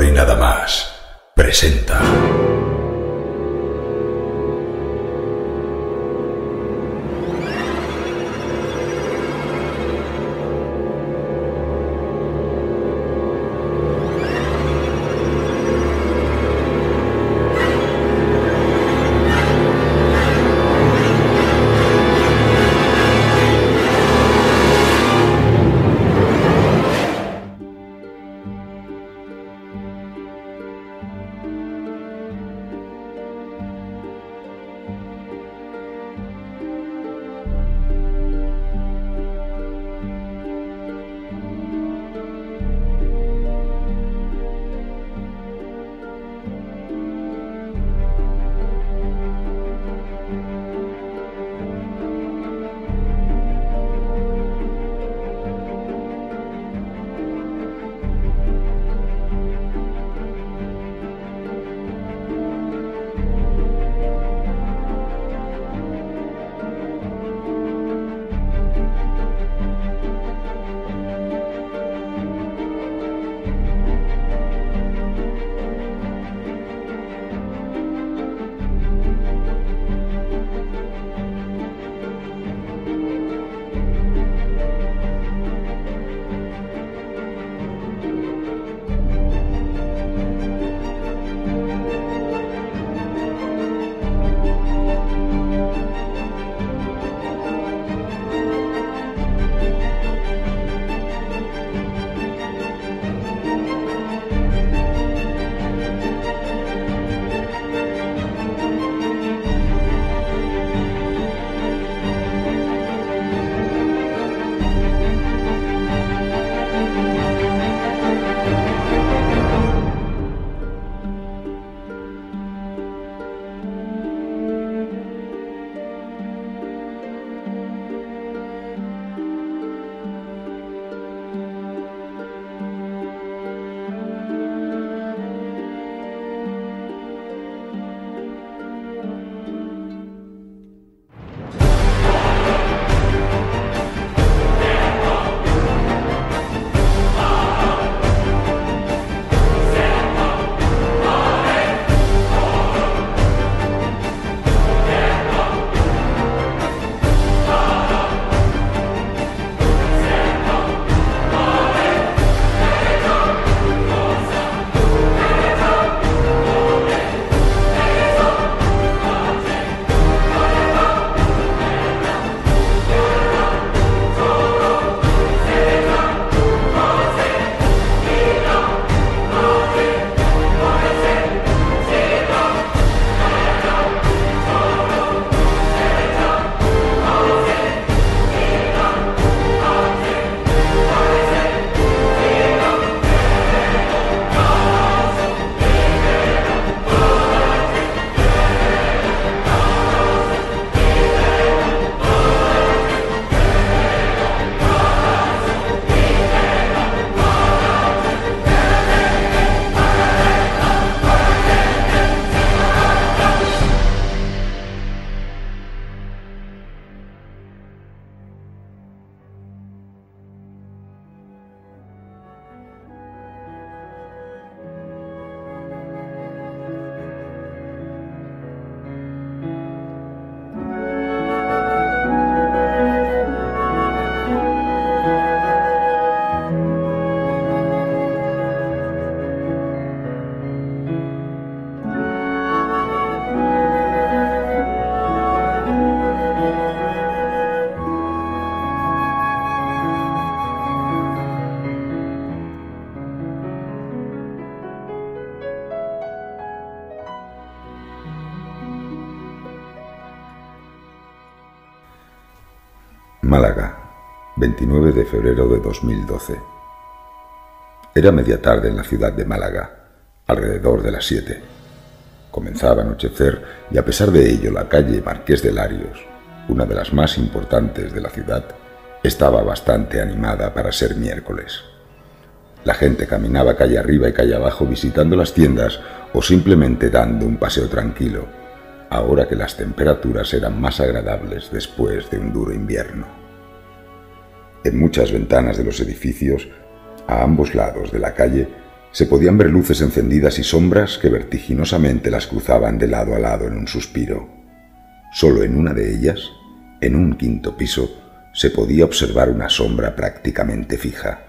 Todo y Nada Más presenta. Málaga, 29 de febrero de 2012. Era media tarde en la ciudad de Málaga, alrededor de las 7. Comenzaba a anochecer y a pesar de ello la calle Marqués de Larios, una de las más importantes de la ciudad, estaba bastante animada para ser miércoles. La gente caminaba calle arriba y calle abajo visitando las tiendas o simplemente dando un paseo tranquilo, ahora que las temperaturas eran más agradables después de un duro invierno. En muchas ventanas de los edificios, a ambos lados de la calle, Se podían ver luces encendidas y sombras que vertiginosamente las cruzaban de lado a lado en un suspiro. Solo en una de ellas, en un quinto piso, se podía observar una sombra prácticamente fija.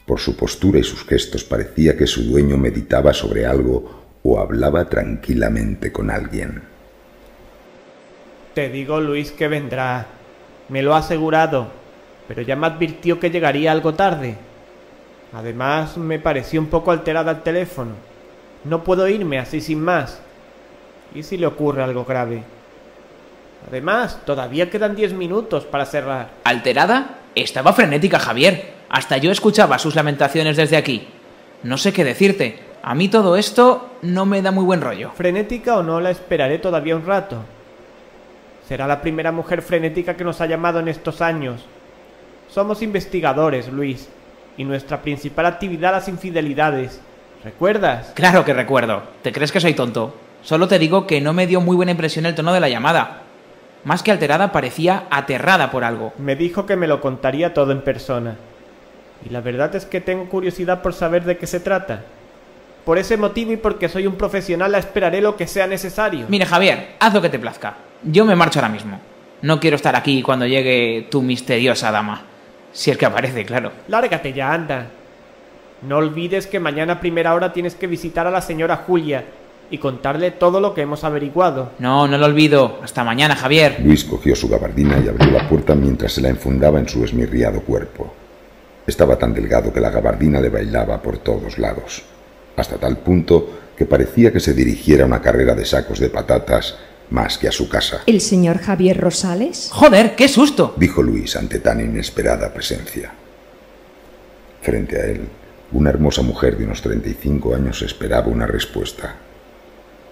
Por su postura y sus gestos parecía que su dueño meditaba sobre algo o hablaba tranquilamente con alguien. Te digo, Luis, que vendrá. Me lo ha asegurado, pero ya me advirtió que llegaría algo tarde. Además, me pareció un poco alterada el teléfono. No puedo irme así sin más. ¿Y si le ocurre algo grave? Además, todavía quedan 10 minutos para cerrar. ¿Alterada? Estaba frenética, Javier. Hasta yo escuchaba sus lamentaciones desde aquí. No sé qué decirte. A mí todo esto no me da muy buen rollo. ¿Frenética o no? La esperaré todavía un rato. Será la primera mujer frenética que nos ha llamado en estos años. Somos investigadores, Luis, y nuestra principal actividad las infidelidades. ¿Recuerdas? Claro que recuerdo. ¿Te crees que soy tonto? Solo te digo que no me dio muy buena impresión el tono de la llamada. Más que alterada, parecía aterrada por algo. Me dijo que me lo contaría todo en persona. Y la verdad es que tengo curiosidad por saber de qué se trata. Por ese motivo y porque soy un profesional, la esperaré lo que sea necesario. Mira, Javier, haz lo que te plazca. Yo me marcho ahora mismo. No quiero estar aquí cuando llegue tu misteriosa dama. Si es que aparece, claro. Lárgate ya, anda. No olvides que mañana a primera hora tienes que visitar a la señora Julia y contarle todo lo que hemos averiguado. No lo olvido. Hasta mañana, Javier. Luis cogió su gabardina y abrió la puerta mientras se la enfundaba en su esmirriado cuerpo. Estaba tan delgado que la gabardina le bailaba por todos lados, hasta tal punto que parecía que se dirigiera a una carrera de sacos de patatas más que a su casa. ¿El señor Javier Rosales? ¡Joder, qué susto!, dijo Luis ante tan inesperada presencia. Frente a él, una hermosa mujer de unos 35 años esperaba una respuesta.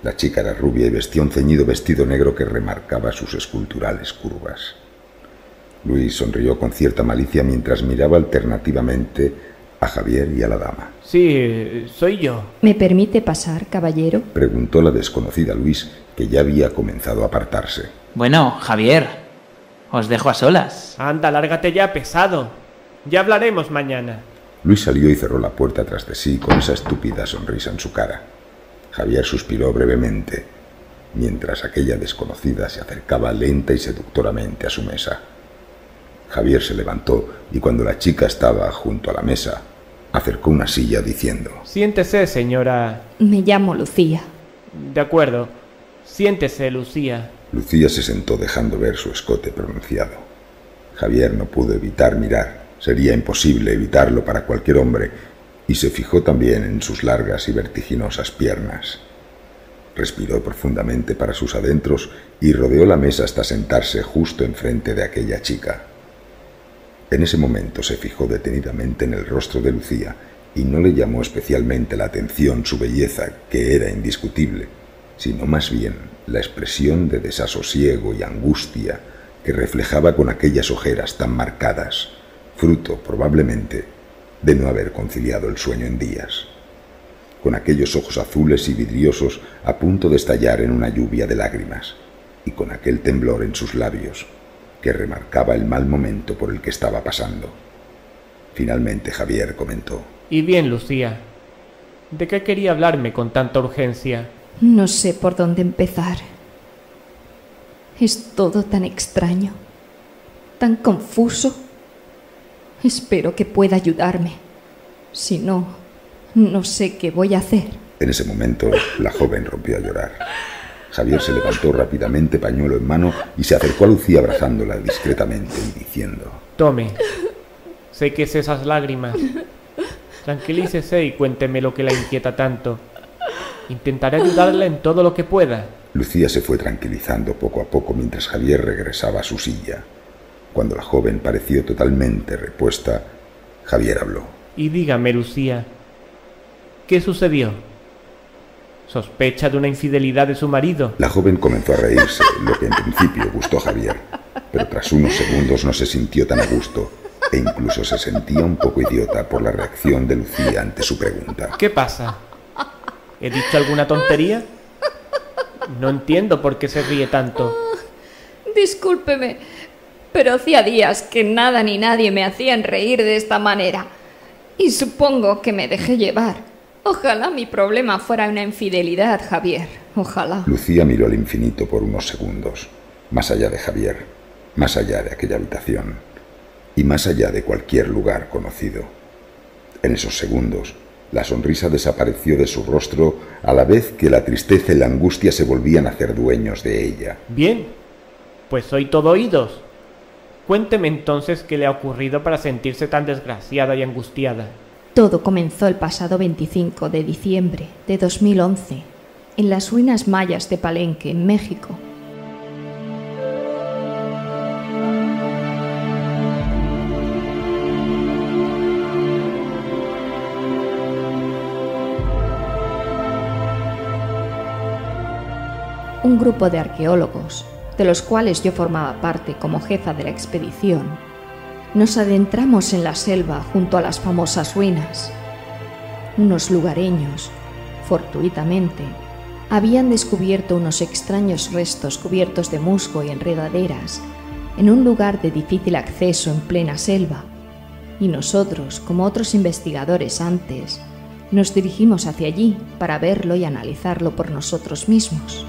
La chica era rubia y vestía un ceñido vestido negro que remarcaba sus esculturales curvas. Luis sonrió con cierta malicia mientras miraba alternativamente a Javier y a la dama. Sí, soy yo. ¿Me permite pasar, caballero?, preguntó la desconocida Luis, que ya había comenzado a apartarse. Bueno, Javier, os dejo a solas. Anda, lárgate ya, pesado. Ya hablaremos mañana. Luis salió y cerró la puerta tras de sí con esa estúpida sonrisa en su cara. Javier suspiró brevemente, mientras aquella desconocida se acercaba lenta y seductoramente a su mesa. Javier se levantó y cuando la chica estaba junto a la mesa, acercó una silla diciendo: Siéntese, señora. Me llamo Lucía. De acuerdo. Siéntese, Lucía. Lucía se sentó dejando ver su escote pronunciado. Javier no pudo evitar mirar. Sería imposible evitarlo para cualquier hombre, y se fijó también en sus largas y vertiginosas piernas. Respiró profundamente para sus adentros y rodeó la mesa hasta sentarse justo enfrente de aquella chica. En ese momento se fijó detenidamente en el rostro de Lucía y no le llamó especialmente la atención su belleza, que era indiscutible, sino más bien la expresión de desasosiego y angustia que reflejaba con aquellas ojeras tan marcadas, fruto, probablemente, de no haber conciliado el sueño en días, con aquellos ojos azules y vidriosos a punto de estallar en una lluvia de lágrimas, y con aquel temblor en sus labios, que remarcaba el mal momento por el que estaba pasando. Finalmente Javier comentó: Y bien, Lucía, ¿de qué quería hablarme con tanta urgencia? No sé por dónde empezar. Es todo tan extraño, tan confuso. Espero que pueda ayudarme. Si no, no sé qué voy a hacer. En ese momento, la joven rompió a llorar. Javier se levantó rápidamente, pañuelo en mano, y se acercó a Lucía abrazándola discretamente y diciendo: Tome, sé que es esas lágrimas. Tranquilícese y cuénteme lo que la inquieta tanto. Intentaré ayudarla en todo lo que pueda. Lucía se fue tranquilizando poco a poco mientras Javier regresaba a su silla. Cuando la joven pareció totalmente repuesta, Javier habló. Y dígame, Lucía, ¿qué sucedió? ¿Sospecha de una infidelidad de su marido? La joven comenzó a reírse, lo que en principio gustó a Javier, pero tras unos segundos no se sintió tan a gusto e incluso se sentía un poco idiota por la reacción de Lucía ante su pregunta. ¿Qué pasa? ¿He dicho alguna tontería? No entiendo por qué se ríe tanto. Discúlpeme, pero hacía días que nada ni nadie me hacían reír de esta manera. y supongo que me dejé llevar. Ojalá mi problema fuera una infidelidad, Javier. Ojalá. Lucía miró al infinito por unos segundos, más allá de Javier, más allá de aquella habitación y más allá de cualquier lugar conocido. En esos segundos, la sonrisa desapareció de su rostro a la vez que la tristeza y la angustia se volvían a hacer dueños de ella. Bien, pues soy todo oídos. Cuénteme entonces qué le ha ocurrido para sentirse tan desgraciada y angustiada. Todo comenzó el pasado 25 de diciembre de 2011, en las ruinas mayas de Palenque, en México. Un grupo de arqueólogos, de los cuales yo formaba parte como jefa de la expedición, nos adentramos en la selva junto a las famosas ruinas. Unos lugareños, fortuitamente, habían descubierto unos extraños restos cubiertos de musgo y enredaderas en un lugar de difícil acceso en plena selva, y nosotros, como otros investigadores antes, nos dirigimos hacia allí para verlo y analizarlo por nosotros mismos.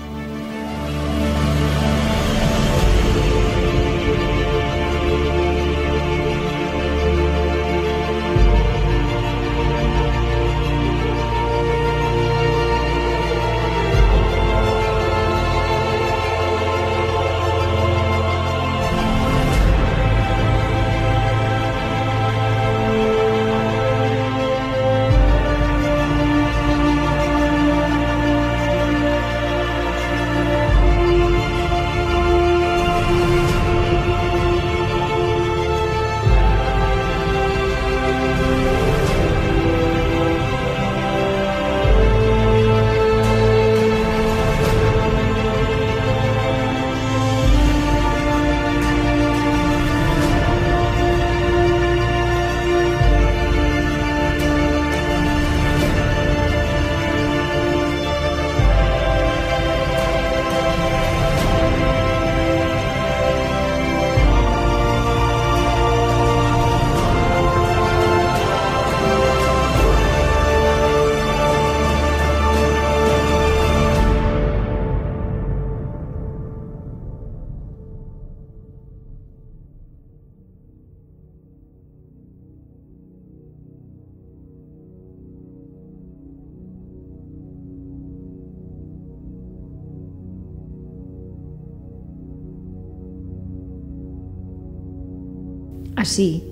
Así,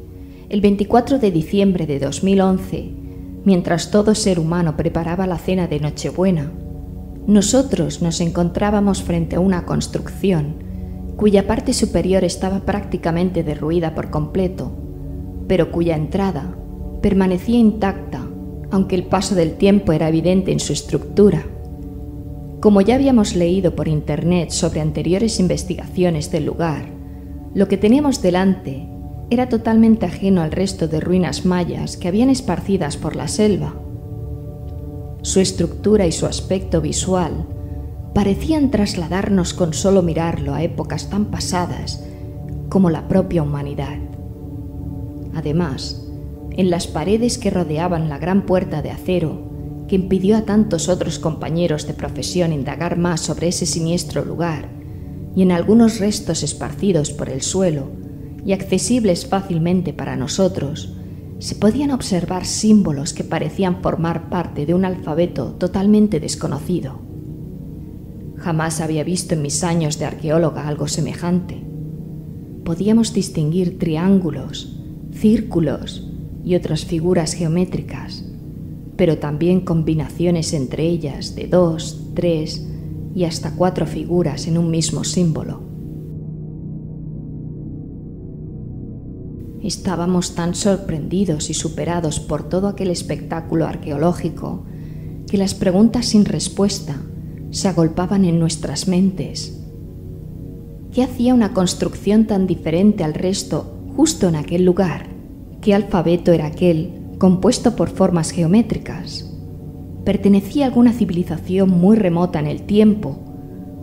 el 24 de diciembre de 2011, mientras todo ser humano preparaba la cena de Nochebuena, nosotros nos encontrábamos frente a una construcción cuya parte superior estaba prácticamente derruida por completo, pero cuya entrada permanecía intacta, aunque el paso del tiempo era evidente en su estructura. Como ya habíamos leído por internet sobre anteriores investigaciones del lugar, lo que teníamos delante era totalmente ajeno al resto de ruinas mayas que habían esparcidas por la selva. Su estructura y su aspecto visual parecían trasladarnos con solo mirarlo a épocas tan pasadas como la propia humanidad. Además, en las paredes que rodeaban la gran puerta de acero que impidió a tantos otros compañeros de profesión indagar más sobre ese siniestro lugar, y en algunos restos esparcidos por el suelo y accesibles fácilmente para nosotros, se podían observar símbolos que parecían formar parte de un alfabeto totalmente desconocido. Jamás había visto en mis años de arqueóloga algo semejante. Podíamos distinguir triángulos, círculos y otras figuras geométricas, pero también combinaciones entre ellas de 2, 3 y hasta 4 figuras en un mismo símbolo. Estábamos tan sorprendidos y superados por todo aquel espectáculo arqueológico que las preguntas sin respuesta se agolpaban en nuestras mentes. ¿Qué hacía una construcción tan diferente al resto justo en aquel lugar? ¿Qué alfabeto era aquel compuesto por formas geométricas? ¿Pertenecía a alguna civilización muy remota en el tiempo?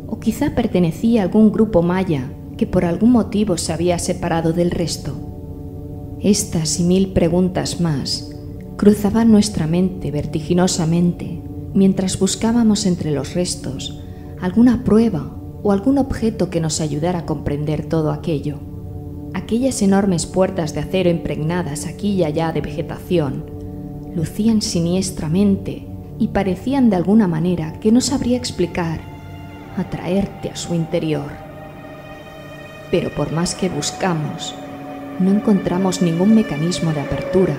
¿O quizá pertenecía a algún grupo maya que por algún motivo se había separado del resto? Estas y 1000 preguntas más cruzaban nuestra mente vertiginosamente mientras buscábamos entre los restos alguna prueba o algún objeto que nos ayudara a comprender todo aquello. Aquellas enormes puertas de acero impregnadas aquí y allá de vegetación lucían siniestramente y parecían de alguna manera que no sabría explicar atraerte a su interior. Pero por más que buscamos, no encontramos ningún mecanismo de apertura,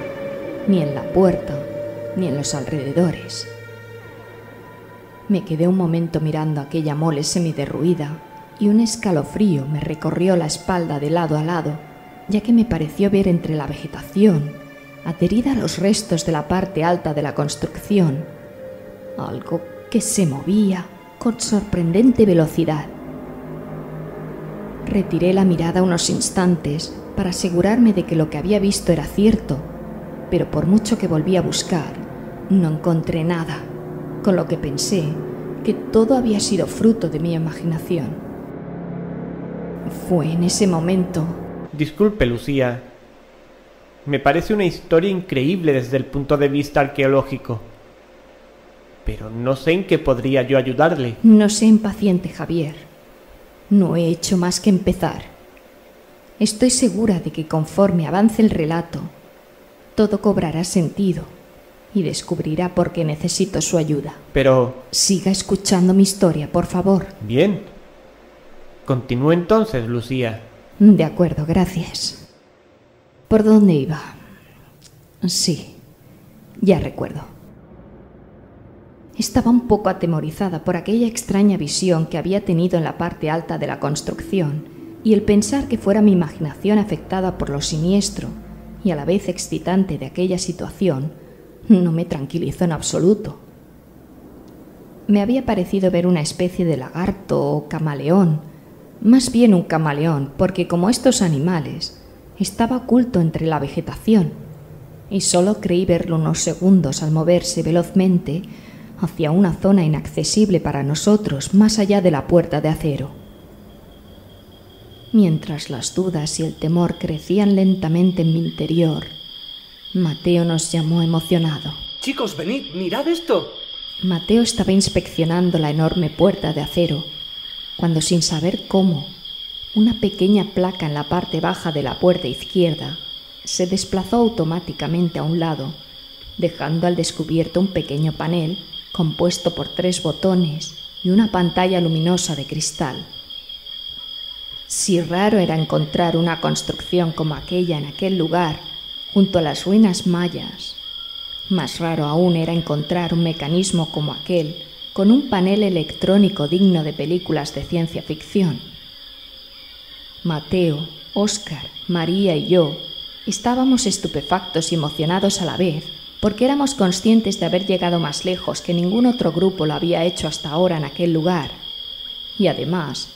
ni en la puerta, ni en los alrededores. Me quedé un momento mirando aquella mole semiderruida y un escalofrío me recorrió la espalda de lado a lado, ya que me pareció ver entre la vegetación, adherida a los restos de la parte alta de la construcción, algo que se movía con sorprendente velocidad. Retiré la mirada unos instantes para asegurarme de que lo que había visto era cierto, pero por mucho que volví a buscar, no encontré nada, con lo que pensé que todo había sido fruto de mi imaginación. Fue en ese momento... Disculpe, Lucía. Me parece una historia increíble desde el punto de vista arqueológico. Pero no sé en qué podría yo ayudarle. No sé, impaciente Javier. No he hecho más que empezar. Estoy segura de que conforme avance el relato, todo cobrará sentido y descubrirá por qué necesito su ayuda. Pero... Siga escuchando mi historia, por favor. Bien. Continúe entonces, Lucía. De acuerdo, gracias. ¿Por dónde iba? Sí, ya recuerdo. Estaba un poco atemorizada por aquella extraña visión que había tenido en la parte alta de la construcción y el pensar que fuera mi imaginación afectada por lo siniestro y a la vez excitante de aquella situación no me tranquilizó en absoluto. Me había parecido ver una especie de lagarto o camaleón, más bien un camaleón, porque como estos animales, estaba oculto entre la vegetación, y solo creí verlo unos segundos al moverse velozmente hacia una zona inaccesible para nosotros más allá de la puerta de acero. Mientras las dudas y el temor crecían lentamente en mi interior, Mateo nos llamó emocionado. Chicos, venid, mirad esto. Mateo estaba inspeccionando la enorme puerta de acero, cuando sin saber cómo, una pequeña placa en la parte baja de la puerta izquierda se desplazó automáticamente a un lado, dejando al descubierto un pequeño panel compuesto por 3 botones y una pantalla luminosa de cristal. Si raro era encontrar una construcción como aquella en aquel lugar, junto a las ruinas mayas, más raro aún era encontrar un mecanismo como aquel con un panel electrónico digno de películas de ciencia ficción. Mateo, Óscar, María y yo estábamos estupefactos y emocionados a la vez, porque éramos conscientes de haber llegado más lejos que ningún otro grupo lo había hecho hasta ahora en aquel lugar, y además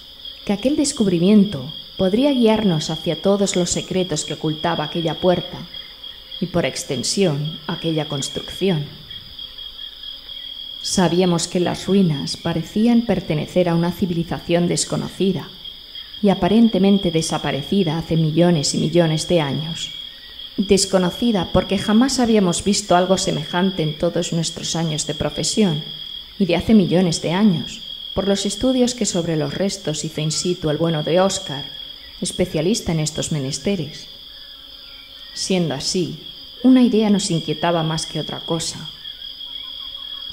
que aquel descubrimiento podría guiarnos hacia todos los secretos que ocultaba aquella puerta, y por extensión aquella construcción. Sabíamos que las ruinas parecían pertenecer a una civilización desconocida y aparentemente desaparecida hace millones y millones de años. Desconocida porque jamás habíamos visto algo semejante en todos nuestros años de profesión, y de hace millones de años, por los estudios que sobre los restos hizo in situ el bueno de Óscar, especialista en estos menesteres. Siendo así, una idea nos inquietaba más que otra cosa.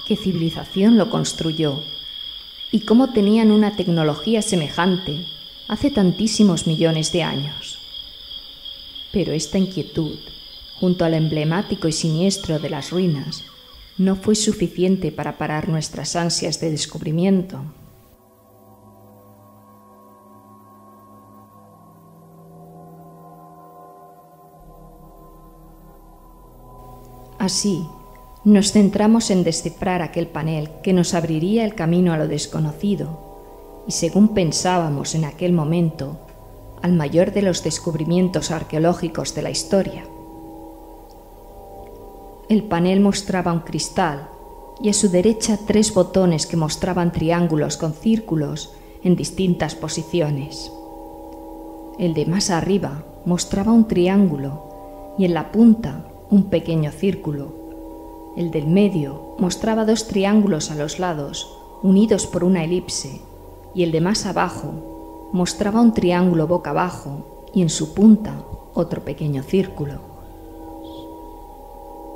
¿Qué civilización lo construyó? ¿Y cómo tenían una tecnología semejante hace tantísimos millones de años? Pero esta inquietud, junto al emblemático y siniestro de las ruinas, no fue suficiente para parar nuestras ansias de descubrimiento. Así, nos centramos en descifrar aquel panel que nos abriría el camino a lo desconocido, y según pensábamos en aquel momento, al mayor de los descubrimientos arqueológicos de la historia. El panel mostraba un cristal y a su derecha 3 botones que mostraban triángulos con círculos en distintas posiciones. El de más arriba mostraba un triángulo y en la punta un pequeño círculo. El del medio mostraba 2 triángulos a los lados, unidos por una elipse, y el de más abajo mostraba un triángulo boca abajo y en su punta otro pequeño círculo.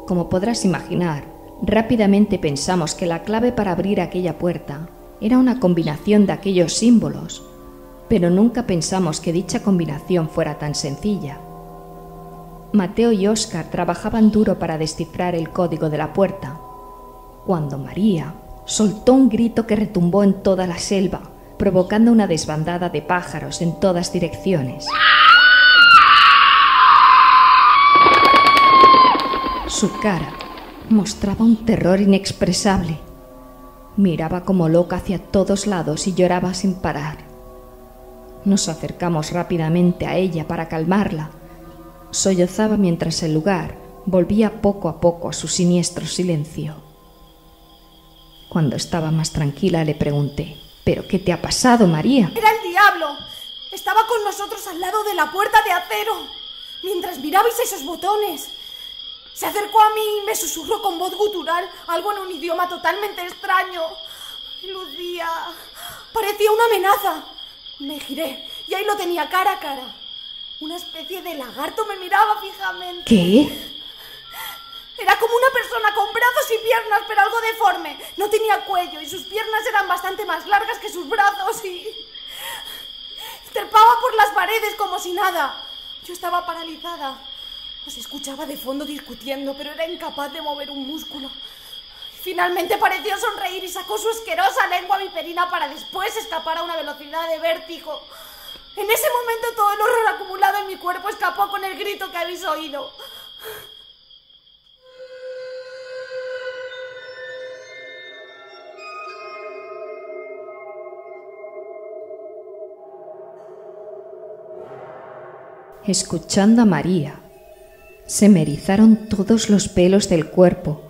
Como podrás imaginar, rápidamente pensamos que la clave para abrir aquella puerta era una combinación de aquellos símbolos, pero nunca pensamos que dicha combinación fuera tan sencilla. Mateo y Óscar trabajaban duro para descifrar el código de la puerta, cuando María soltó un grito que retumbó en toda la selva, provocando una desbandada de pájaros en todas direcciones. Su cara mostraba un terror inexpresable. Miraba como loca hacia todos lados y lloraba sin parar. Nos acercamos rápidamente a ella para calmarla. Sollozaba mientras el lugar volvía poco a poco a su siniestro silencio. Cuando estaba más tranquila le pregunté: ¿pero qué te ha pasado, María? ¡Era el diablo! Estaba con nosotros al lado de la puerta de acero, mientras mirabais esos botones. Se acercó a mí y me susurró con voz gutural algo en un idioma totalmente extraño. Lucía, parecía una amenaza. Me giré y ahí lo tenía cara a cara. Una especie de lagarto me miraba fijamente. ¿Qué? Era como una persona con brazos y piernas, pero algo deforme. No tenía cuello y sus piernas eran bastante más largas que sus brazos y trepaba por las paredes como si nada. Yo estaba paralizada. Os escuchaba de fondo discutiendo, pero era incapaz de mover un músculo. Finalmente pareció sonreír y sacó su asquerosa lengua viperina para después escapar a una velocidad de vértigo. En ese momento todo el horror acumulado en mi cuerpo escapó con el grito que habéis oído. Escuchando a María, se me erizaron todos los pelos del cuerpo,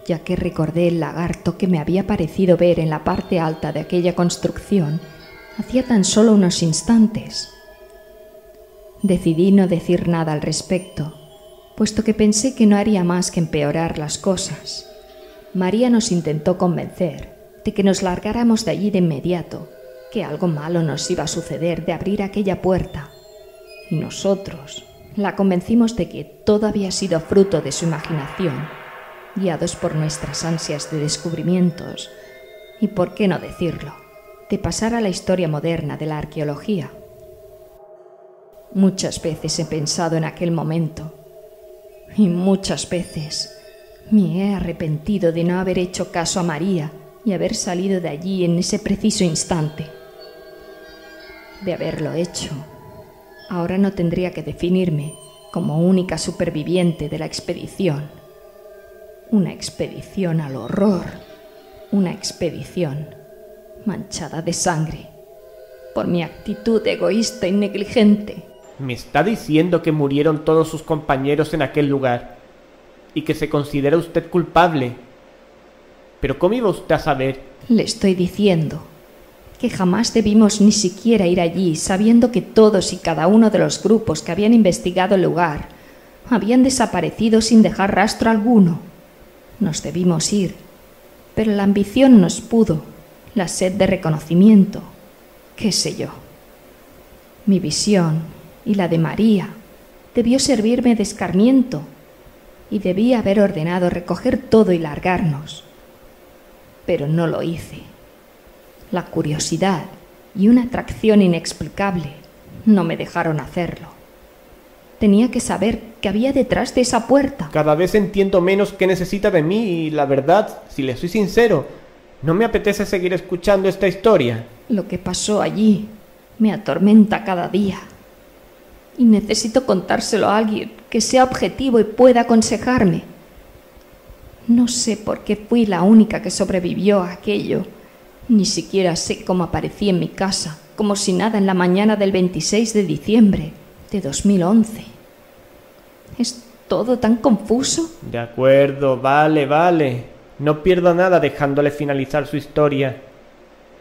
ya que recordé el lagarto que me había parecido ver en la parte alta de aquella construcción hacía tan solo unos instantes. Decidí no decir nada al respecto, puesto que pensé que no haría más que empeorar las cosas. María nos intentó convencer de que nos largáramos de allí de inmediato, que algo malo nos iba a suceder de abrir aquella puerta, y nosotros la convencimos de que todo había sido fruto de su imaginación, guiados por nuestras ansias de descubrimientos y, por qué no decirlo, de pasar a la historia moderna de la arqueología. Muchas veces he pensado en aquel momento y muchas veces me he arrepentido de no haber hecho caso a María y haber salido de allí en ese preciso instante. De haberlo hecho, ahora no tendría que definirme como única superviviente de la expedición. Una expedición al horror. Una expedición manchada de sangre por mi actitud egoísta y negligente. Me está diciendo que murieron todos sus compañeros en aquel lugar y que se considera usted culpable. ¿Pero cómo iba usted a saber? Le estoy diciendo que jamás debimos ni siquiera ir allí, sabiendo que todos y cada uno de los grupos que habían investigado el lugar habían desaparecido sin dejar rastro alguno. Nos debimos ir, pero la ambición nos pudo, la sed de reconocimiento, qué sé yo. Mi visión y la de María debió servirme de escarmiento y debía haber ordenado recoger todo y largarnos, pero no lo hice. La curiosidad y una atracción inexplicable no me dejaron hacerlo. Tenía que saber qué había detrás de esa puerta. Cada vez entiendo menos qué necesita de mí y la verdad, si le soy sincero, no me apetece seguir escuchando esta historia. Lo que pasó allí me atormenta cada día y necesito contárselo a alguien que sea objetivo y pueda aconsejarme. No sé por qué fui la única que sobrevivió a aquello. Ni siquiera sé cómo aparecí en mi casa, como si nada en la mañana del 26 de diciembre de 2011. ¿Es todo tan confuso? De acuerdo, vale. No pierdo nada dejándole finalizar su historia.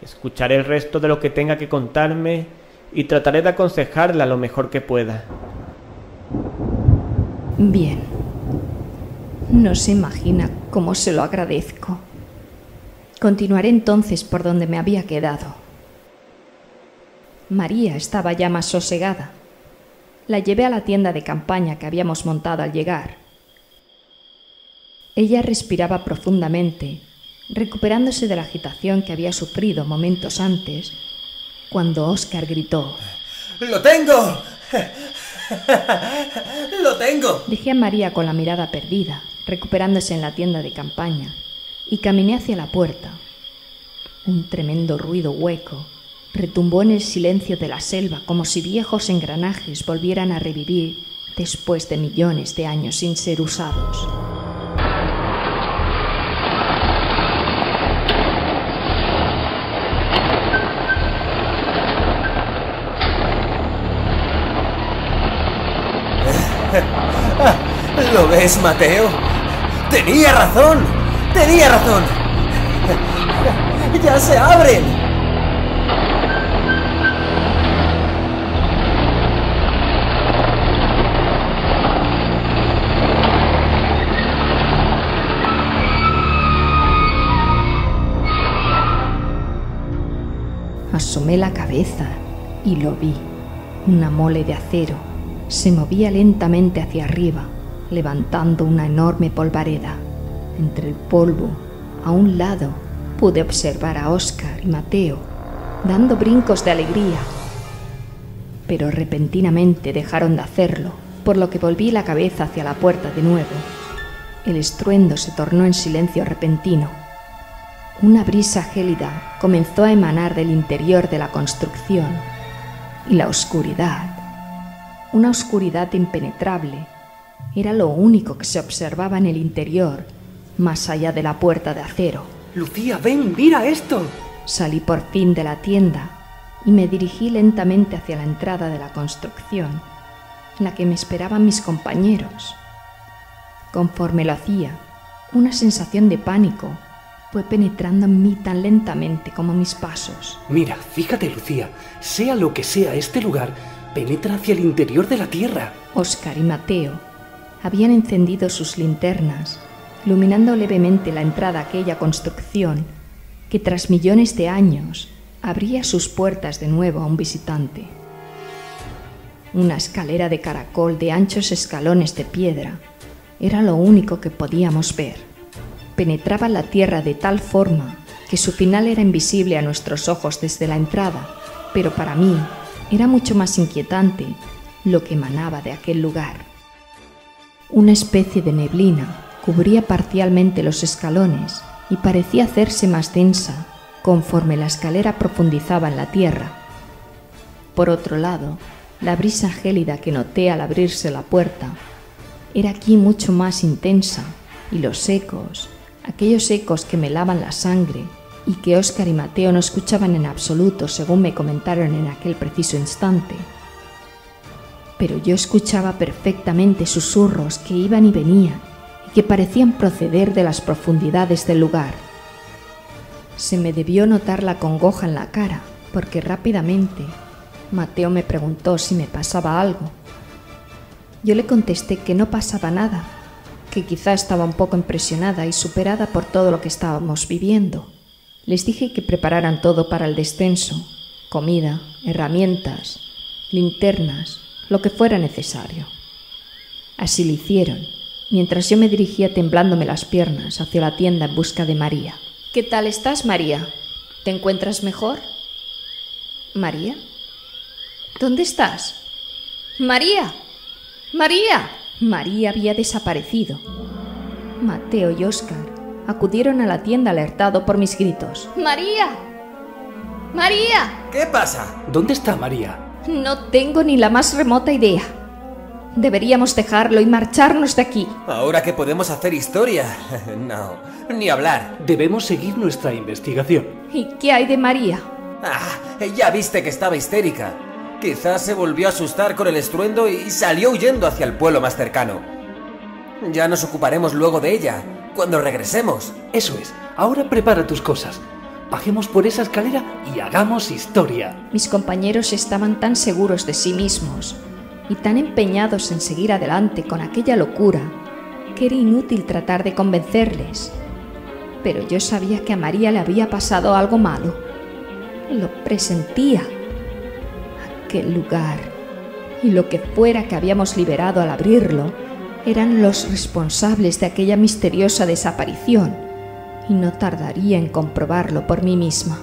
Escucharé el resto de lo que tenga que contarme y trataré de aconsejarla lo mejor que pueda. Bien. No se imagina cómo se lo agradezco. Continuaré entonces por donde me había quedado. María estaba ya más sosegada. La llevé a la tienda de campaña que habíamos montado al llegar. Ella respiraba profundamente, recuperándose de la agitación que había sufrido momentos antes, cuando Óscar gritó: ¡Lo tengo! ¡Lo tengo! Dejé a María con la mirada perdida, recuperándose en la tienda de campaña, y caminé hacia la puerta. Un tremendo ruido hueco retumbó en el silencio de la selva, como si viejos engranajes volvieran a revivir después de millones de años sin ser usados. ¿Lo ves, Mateo? ¡Tenía razón! ¡Tenía razón! ¡Ya se abren! Asomé la cabeza y lo vi. Una mole de acero se movía lentamente hacia arriba, levantando una enorme polvareda. Entre el polvo, a un lado, pude observar a Óscar y Mateo, dando brincos de alegría. Pero repentinamente dejaron de hacerlo, por lo que volví la cabeza hacia la puerta de nuevo. El estruendo se tornó en silencio repentino. Una brisa gélida comenzó a emanar del interior de la construcción, y la oscuridad, una oscuridad impenetrable, era lo único que se observaba en el interior, más allá de la puerta de acero. Lucía, ven, mira esto. Salí por fin de la tienda y me dirigí lentamente hacia la entrada de la construcción, en la que me esperaban mis compañeros. Conforme lo hacía, una sensación de pánico fue penetrando en mí tan lentamente como mis pasos. Mira, fíjate, Lucía, sea lo que sea este lugar, penetra hacia el interior de la tierra. Óscar y Mateo habían encendido sus linternas, iluminando levemente la entrada a aquella construcción que tras millones de años abría sus puertas de nuevo a un visitante. Una escalera de caracol de anchos escalones de piedra era lo único que podíamos ver. Penetraba la tierra de tal forma que su final era invisible a nuestros ojos desde la entrada, pero para mí era mucho más inquietante lo que emanaba de aquel lugar. Una especie de neblina cubría parcialmente los escalones y parecía hacerse más densa conforme la escalera profundizaba en la tierra. Por otro lado, la brisa gélida que noté al abrirse la puerta era aquí mucho más intensa, y los ecos, aquellos ecos que me helaban la sangre y que Óscar y Mateo no escuchaban en absoluto según me comentaron en aquel preciso instante. Pero yo escuchaba perfectamente susurros que iban y venían y que parecían proceder de las profundidades del lugar. Se me debió notar la congoja en la cara, porque rápidamente Mateo me preguntó si me pasaba algo. Yo le contesté que no pasaba nada, que quizá estaba un poco impresionada y superada por todo lo que estábamos viviendo. Les dije que prepararan todo para el descenso: comida, herramientas, linternas, lo que fuera necesario. Así lo hicieron, mientras yo me dirigía temblándome las piernas hacia la tienda en busca de María. ¿Qué tal estás, María? ¿Te encuentras mejor? ¿María? ¿Dónde estás? ¡María! ¡María! María había desaparecido. Mateo y Óscar acudieron a la tienda alertado por mis gritos. ¡María! ¡María! ¿Qué pasa? ¿Dónde está María? No tengo ni la más remota idea. Deberíamos dejarlo y marcharnos de aquí. Ahora que podemos hacer historia. No, ni hablar. Debemos seguir nuestra investigación. ¿Y qué hay de María? Ah, ya viste que estaba histérica. Quizás se volvió a asustar con el estruendo y salió huyendo hacia el pueblo más cercano. Ya nos ocuparemos luego de ella, cuando regresemos. Eso es. Ahora prepara tus cosas. Bajemos por esa escalera y hagamos historia. Mis compañeros estaban tan seguros de sí mismos y tan empeñados en seguir adelante con aquella locura que era inútil tratar de convencerles. Pero yo sabía que a María le había pasado algo malo. Lo presentía. Aquel lugar y lo que fuera que habíamos liberado al abrirlo eran los responsables de aquella misteriosa desaparición, y no tardaría en comprobarlo por mí misma.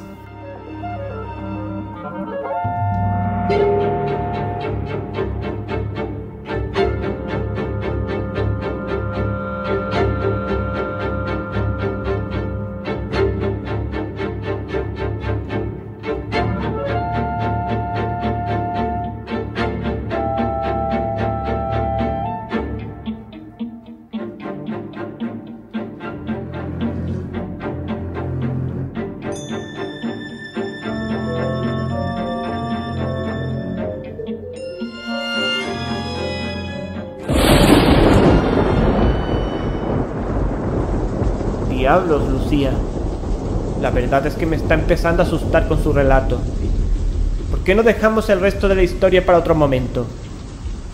Diablos, Lucía. La verdad es que me está empezando a asustar con su relato. ¿Por qué no dejamos el resto de la historia para otro momento?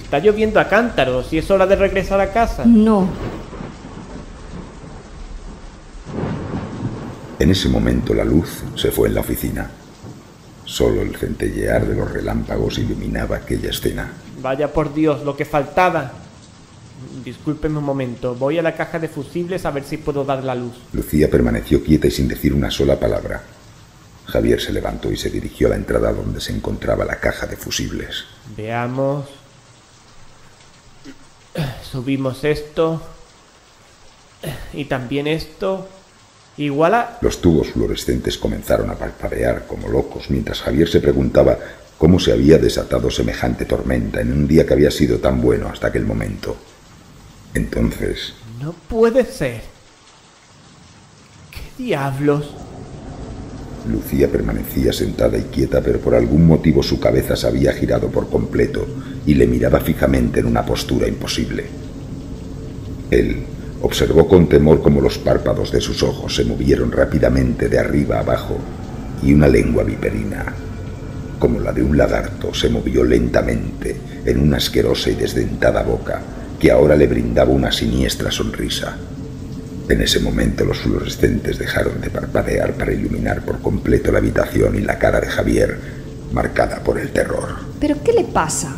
Está lloviendo a cántaros y es hora de regresar a casa. No. En ese momento la luz se fue en la oficina. Solo el centellear de los relámpagos iluminaba aquella escena. Vaya por Dios, lo que faltaba. Discúlpeme un momento, voy a la caja de fusibles a ver si puedo dar la luz. Lucía permaneció quieta y sin decir una sola palabra. Javier se levantó y se dirigió a la entrada donde se encontraba la caja de fusibles. Veamos. Subimos esto. Y también esto. Igual a... Los tubos fluorescentes comenzaron a parpadear como locos mientras Javier se preguntaba cómo se había desatado semejante tormenta en un día que había sido tan bueno hasta aquel momento. Entonces... No puede ser. ¿Qué diablos? Lucía permanecía sentada y quieta, pero por algún motivo su cabeza se había girado por completo y le miraba fijamente en una postura imposible. Él observó con temor cómo los párpados de sus ojos se movieron rápidamente de arriba a abajo y una lengua viperina, como la de un lagarto, se movió lentamente en una asquerosa y desdentada boca que ahora le brindaba una siniestra sonrisa. En ese momento los fluorescentes dejaron de parpadear para iluminar por completo la habitación y la cara de Javier, marcada por el terror. ¿Pero qué le pasa?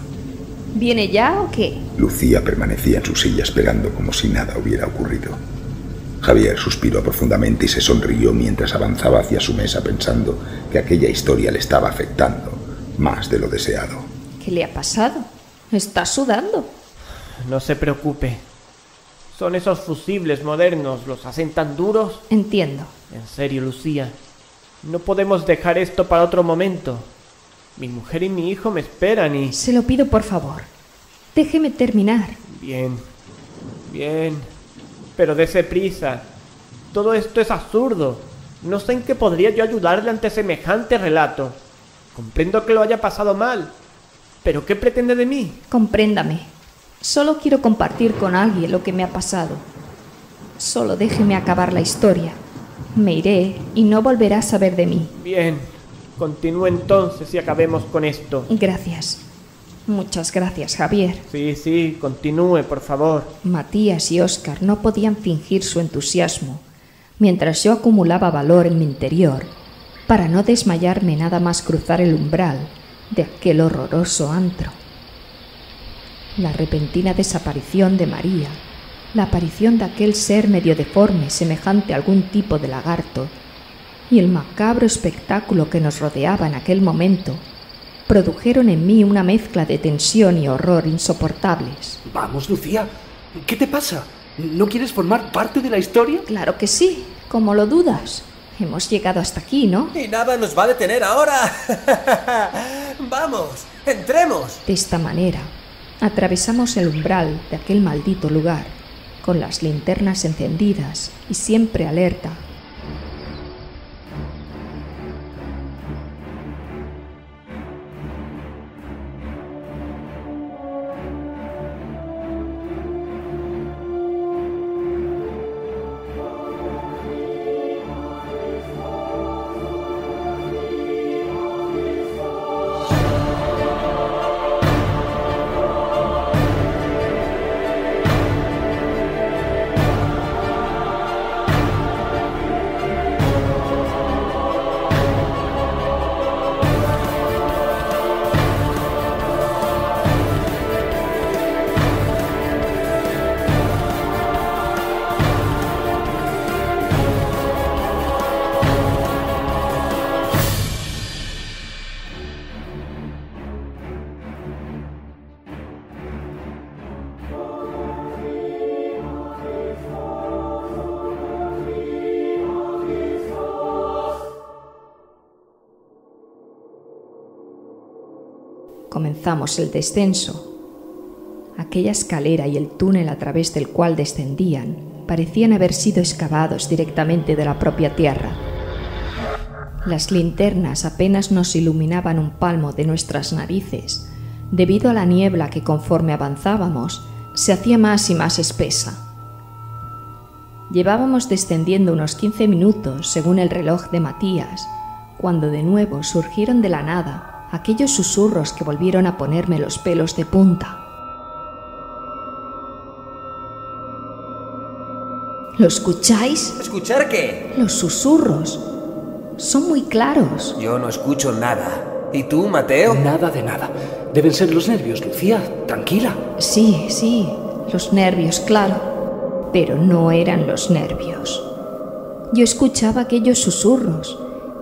¿Viene ya o qué? Lucía permanecía en su silla esperando como si nada hubiera ocurrido. Javier suspiró profundamente y se sonrió mientras avanzaba hacia su mesa pensando que aquella historia le estaba afectando más de lo deseado. ¿Qué le ha pasado? ¿Está sudando? No se preocupe. Son esos fusibles modernos, los hacen tan duros. Entiendo. En serio, Lucía, no podemos dejar esto para otro momento. Mi mujer y mi hijo me esperan y... Se lo pido por favor. Déjeme terminar. Bien, bien. Pero dése prisa. Todo esto es absurdo. No sé en qué podría yo ayudarle ante semejante relato. Comprendo que lo haya pasado mal. ¿Pero qué pretende de mí? Compréndame. Solo quiero compartir con alguien lo que me ha pasado. Solo déjeme acabar la historia. Me iré y no volverá a saber de mí. Bien. Continúe entonces y acabemos con esto. Gracias. Muchas gracias, Javier. Sí, continúe, por favor. Matías y Óscar no podían fingir su entusiasmo, mientras yo acumulaba valor en mi interior para no desmayarme nada más cruzar el umbral de aquel horroroso antro. La repentina desaparición de María, la aparición de aquel ser medio deforme semejante a algún tipo de lagarto y el macabro espectáculo que nos rodeaba en aquel momento produjeron en mí una mezcla de tensión y horror insoportables. Vamos, Lucía, ¿qué te pasa? ¿No quieres formar parte de la historia? Claro que sí, ¿cómo lo dudas? Hemos llegado hasta aquí, ¿no? Y nada nos va a detener ahora. ¡Vamos! ¡Entremos! De esta manera, atravesamos el umbral de aquel maldito lugar, con las linternas encendidas y siempre alerta. comenzamos el descenso. Aquella escalera y el túnel a través del cual descendían parecían haber sido excavados directamente de la propia tierra. Las linternas apenas nos iluminaban un palmo de nuestras narices, debido a la niebla que conforme avanzábamos se hacía más y más espesa. Llevábamos descendiendo unos 15 minutos según el reloj de Matías, cuando de nuevo surgieron de la nada aquellos susurros que volvieron a ponerme los pelos de punta. ¿Lo escucháis? ¿Escuchar qué? Los susurros. Son muy claros. Yo no escucho nada. ¿Y tú, Mateo? Nada de nada. Deben ser los nervios, Lucía. Tranquila. Sí, los nervios, claro. Pero no eran los nervios. Yo escuchaba aquellos susurros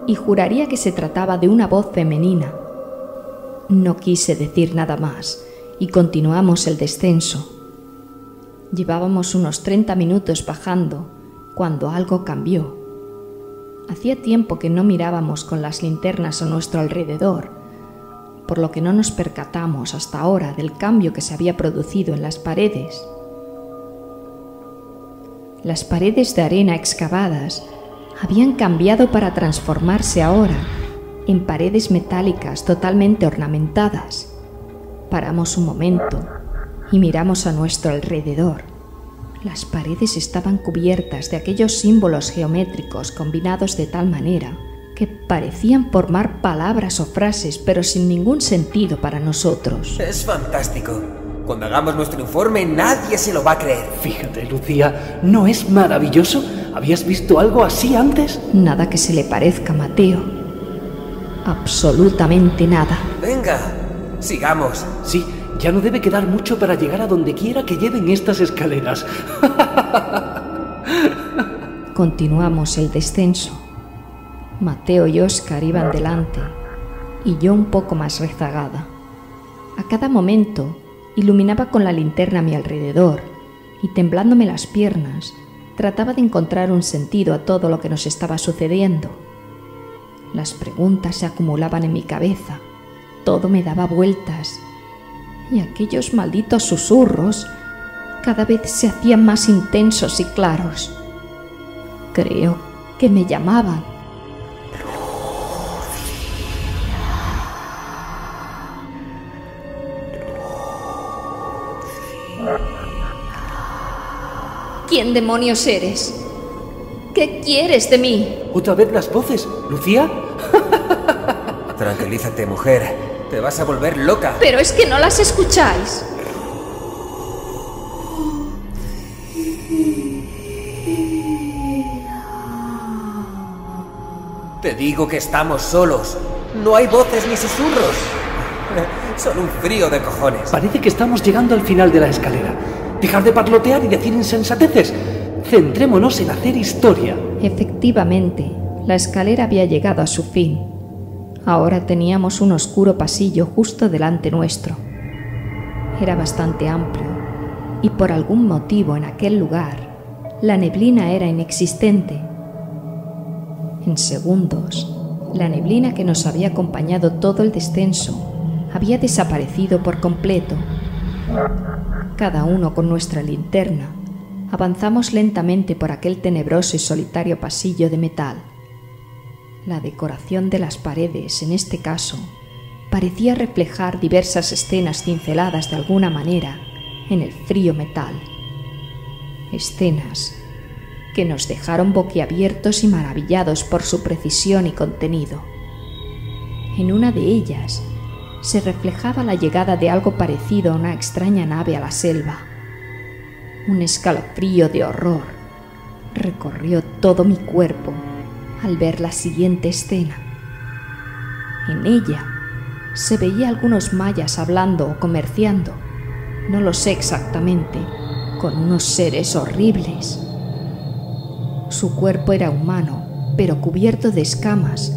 y juraría que se trataba de una voz femenina. No quise decir nada más y continuamos el descenso. Llevábamos unos 30 minutos bajando cuando algo cambió. Hacía tiempo que no mirábamos con las linternas a nuestro alrededor, por lo que no nos percatamos hasta ahora del cambio que se había producido en las paredes. Las paredes de arena excavadas habían cambiado para transformarse ahora en paredes metálicas totalmente ornamentadas. Paramos un momento y miramos a nuestro alrededor. Las paredes estaban cubiertas de aquellos símbolos geométricos combinados de tal manera que parecían formar palabras o frases, pero sin ningún sentido para nosotros. Es fantástico. Cuando hagamos nuestro informe, nadie se lo va a creer. Fíjate, Lucía, ¿no es maravilloso? ¿Habías visto algo así antes? Nada que se le parezca, Mateo. Absolutamente nada. Venga, sigamos. Sí, ya no debe quedar mucho para llegar a donde quiera que lleven estas escaleras. Continuamos el descenso. Mateo y Óscar iban delante y yo un poco más rezagada. A cada momento iluminaba con la linterna a mi alrededor y, temblándome las piernas, trataba de encontrar un sentido a todo lo que nos estaba sucediendo. Las preguntas se acumulaban en mi cabeza, todo me daba vueltas y aquellos malditos susurros cada vez se hacían más intensos y claros. Creo que me llamaban. ¿Quién demonios eres? ¿Qué quieres de mí? ¿Otra vez las voces, Lucía? Tranquilízate, mujer. Te vas a volver loca. Pero es que no las escucháis. Te digo que estamos solos. No hay voces ni susurros. Son un frío de cojones. Parece que estamos llegando al final de la escalera. Dejar de parlotear y decir insensateces. Centrémonos en hacer historia. Efectivamente, la escalera había llegado a su fin. Ahora teníamos un oscuro pasillo justo delante nuestro. Era bastante amplio y por algún motivo en aquel lugar la neblina era inexistente. En segundos, la neblina que nos había acompañado todo el descenso había desaparecido por completo. Cada uno con nuestra linterna, avanzamos lentamente por aquel tenebroso y solitario pasillo de metal. La decoración de las paredes, en este caso, parecía reflejar diversas escenas cinceladas de alguna manera en el frío metal. Escenas que nos dejaron boquiabiertos y maravillados por su precisión y contenido. En una de ellas se reflejaba la llegada de algo parecido a una extraña nave a la selva. Un escalofrío de horror recorrió todo mi cuerpo al ver la siguiente escena. En ella se veía algunos mayas hablando o comerciando, no lo sé exactamente, con unos seres horribles. Su cuerpo era humano, pero cubierto de escamas,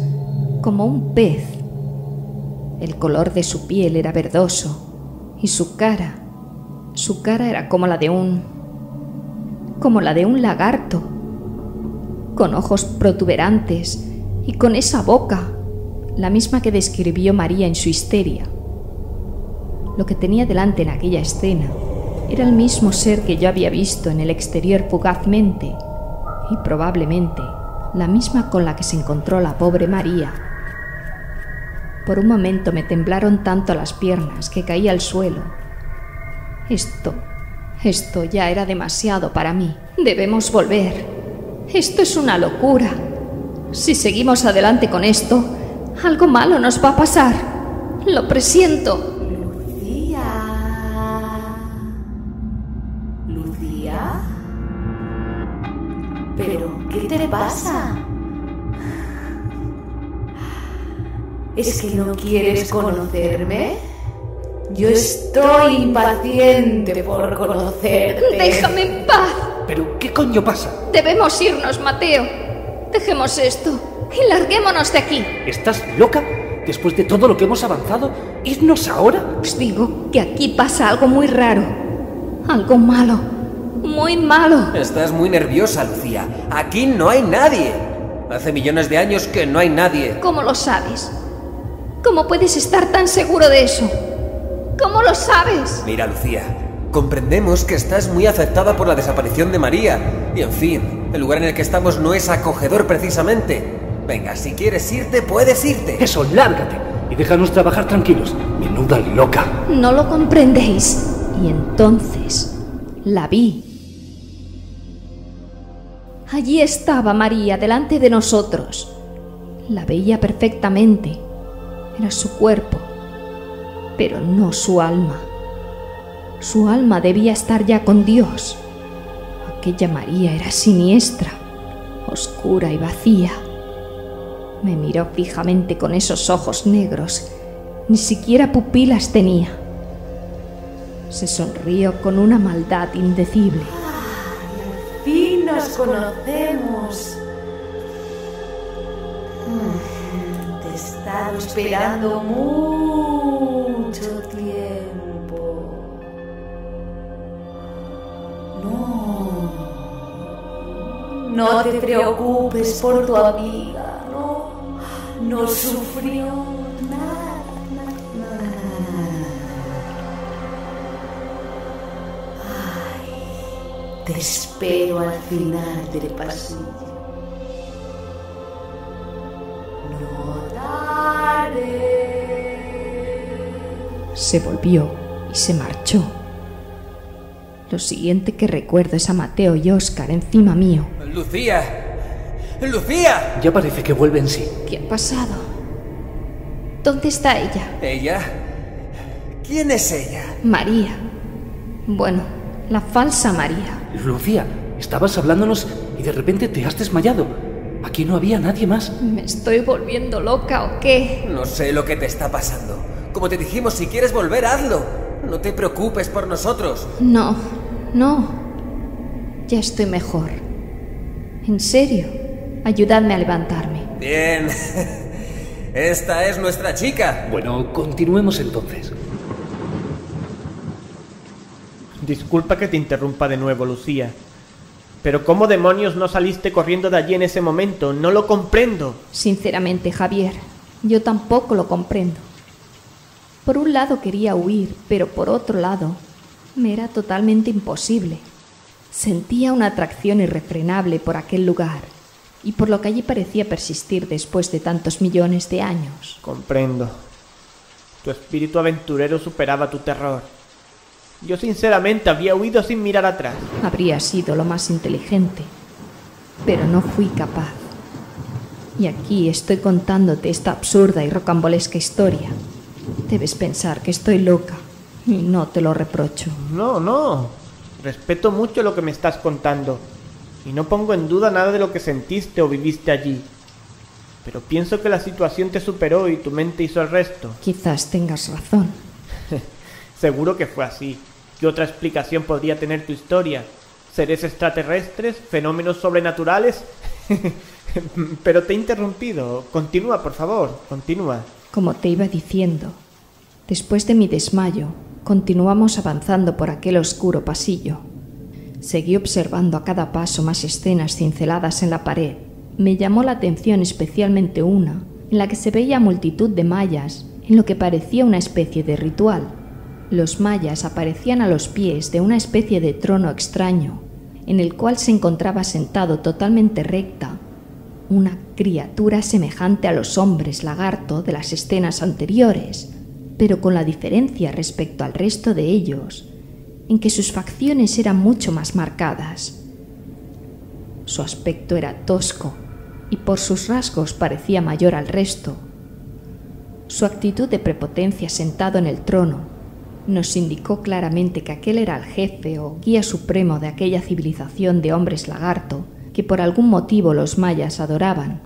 como un pez. El color de su piel era verdoso y su cara era como la de un lagarto, con ojos protuberantes y con esa boca, la misma que describió María en su histeria. Lo que tenía delante en aquella escena era el mismo ser que yo había visto en el exterior fugazmente, y probablemente la misma con la que se encontró la pobre María. Por un momento me temblaron tanto las piernas que caí al suelo. Esto ya era demasiado para mí. Debemos volver. Esto es una locura. Si seguimos adelante con esto, algo malo nos va a pasar. Lo presiento. ¿Lucía? ¿Pero qué te pasa? ¿Es que no quieres conocerme? Yo estoy impaciente por conocerte. ¡Déjame en paz! ¿Pero qué coño pasa? Debemos irnos, Mateo. Dejemos esto y larguémonos de aquí. ¿Estás loca? Después de todo lo que hemos avanzado, ¿irnos ahora? Os digo que aquí pasa algo muy raro. Algo malo. Muy malo. Estás muy nerviosa, Lucía. Aquí no hay nadie. Hace millones de años que no hay nadie. ¿Cómo lo sabes? ¿Cómo puedes estar tan seguro de eso? ¿Cómo lo sabes? Mira, Lucía, comprendemos que estás muy afectada por la desaparición de María. Y en fin, el lugar en el que estamos no es acogedor precisamente. Venga, si quieres irte, puedes irte. Eso, lárgate y déjanos trabajar tranquilos. Menuda loca. No lo comprendéis. Y entonces la vi. Allí estaba María delante de nosotros. La veía perfectamente. Era su cuerpo, pero no su alma. Su alma debía estar ya con Dios. Aquella María era siniestra, oscura y vacía. Me miró fijamente con esos ojos negros. Ni siquiera pupilas tenía. Se sonrió con una maldad indecible. Al fin nos conocemos. Te he estado esperando mucho tiempo. No te preocupes por tu amiga. No sufrió nada. Ay, te espero al final del pasillo. No daré. Se volvió y se marchó. Lo siguiente que recuerdo es a Mateo y Óscar encima mío. ¡Lucía! ¡Lucía! Ya parece que vuelve en sí. ¿Qué ha pasado? ¿Dónde está ella? ¿Ella? ¿Quién es ella? María. Bueno, la falsa María. Lucía, estabas hablándonos y de repente te has desmayado. Aquí no había nadie más. ¿Me estoy volviendo loca o qué? No sé lo que te está pasando. Como te dijimos, si quieres volver, hazlo. No te preocupes por nosotros. No. Ya estoy mejor. En serio, ayudadme a levantarme. Bien. Esta es nuestra chica. Bueno, continuemos entonces. Disculpa que te interrumpa de nuevo, Lucía. Pero ¿cómo demonios no saliste corriendo de allí en ese momento? No lo comprendo. Sinceramente, Javier, yo tampoco lo comprendo. Por un lado quería huir, pero por otro lado me era totalmente imposible. Sentía una atracción irrefrenable por aquel lugar y por lo que allí parecía persistir después de tantos millones de años. Comprendo. Tu espíritu aventurero superaba tu terror. Yo sinceramente habría huido sin mirar atrás. Habría sido lo más inteligente, pero no fui capaz. Y aquí estoy contándote esta absurda y rocambolesca historia. Debes pensar que estoy loca y no te lo reprocho. No. Respeto mucho lo que me estás contando y no pongo en duda nada de lo que sentiste o viviste allí. Pero pienso que la situación te superó y tu mente hizo el resto. Quizás tengas razón. Seguro que fue así. ¿Qué otra explicación podría tener tu historia? ¿Seres extraterrestres? ¿Fenómenos sobrenaturales? Pero te he interrumpido. Continúa, por favor, continúa. Como te iba diciendo, después de mi desmayo, continuamos avanzando por aquel oscuro pasillo. Seguí observando a cada paso más escenas cinceladas en la pared. Me llamó la atención especialmente una, en la que se veía multitud de mallas, en lo que parecía una especie de ritual. Los mayas aparecían a los pies de una especie de trono extraño, en el cual se encontraba sentado totalmente recta una criatura semejante a los hombres lagarto de las escenas anteriores, pero con la diferencia respecto al resto de ellos, en que sus facciones eran mucho más marcadas. Su aspecto era tosco y por sus rasgos parecía mayor al resto. Su actitud de prepotencia sentado en el trono nos indicó claramente que aquel era el jefe o guía supremo de aquella civilización de hombres lagarto que por algún motivo los mayas adoraban.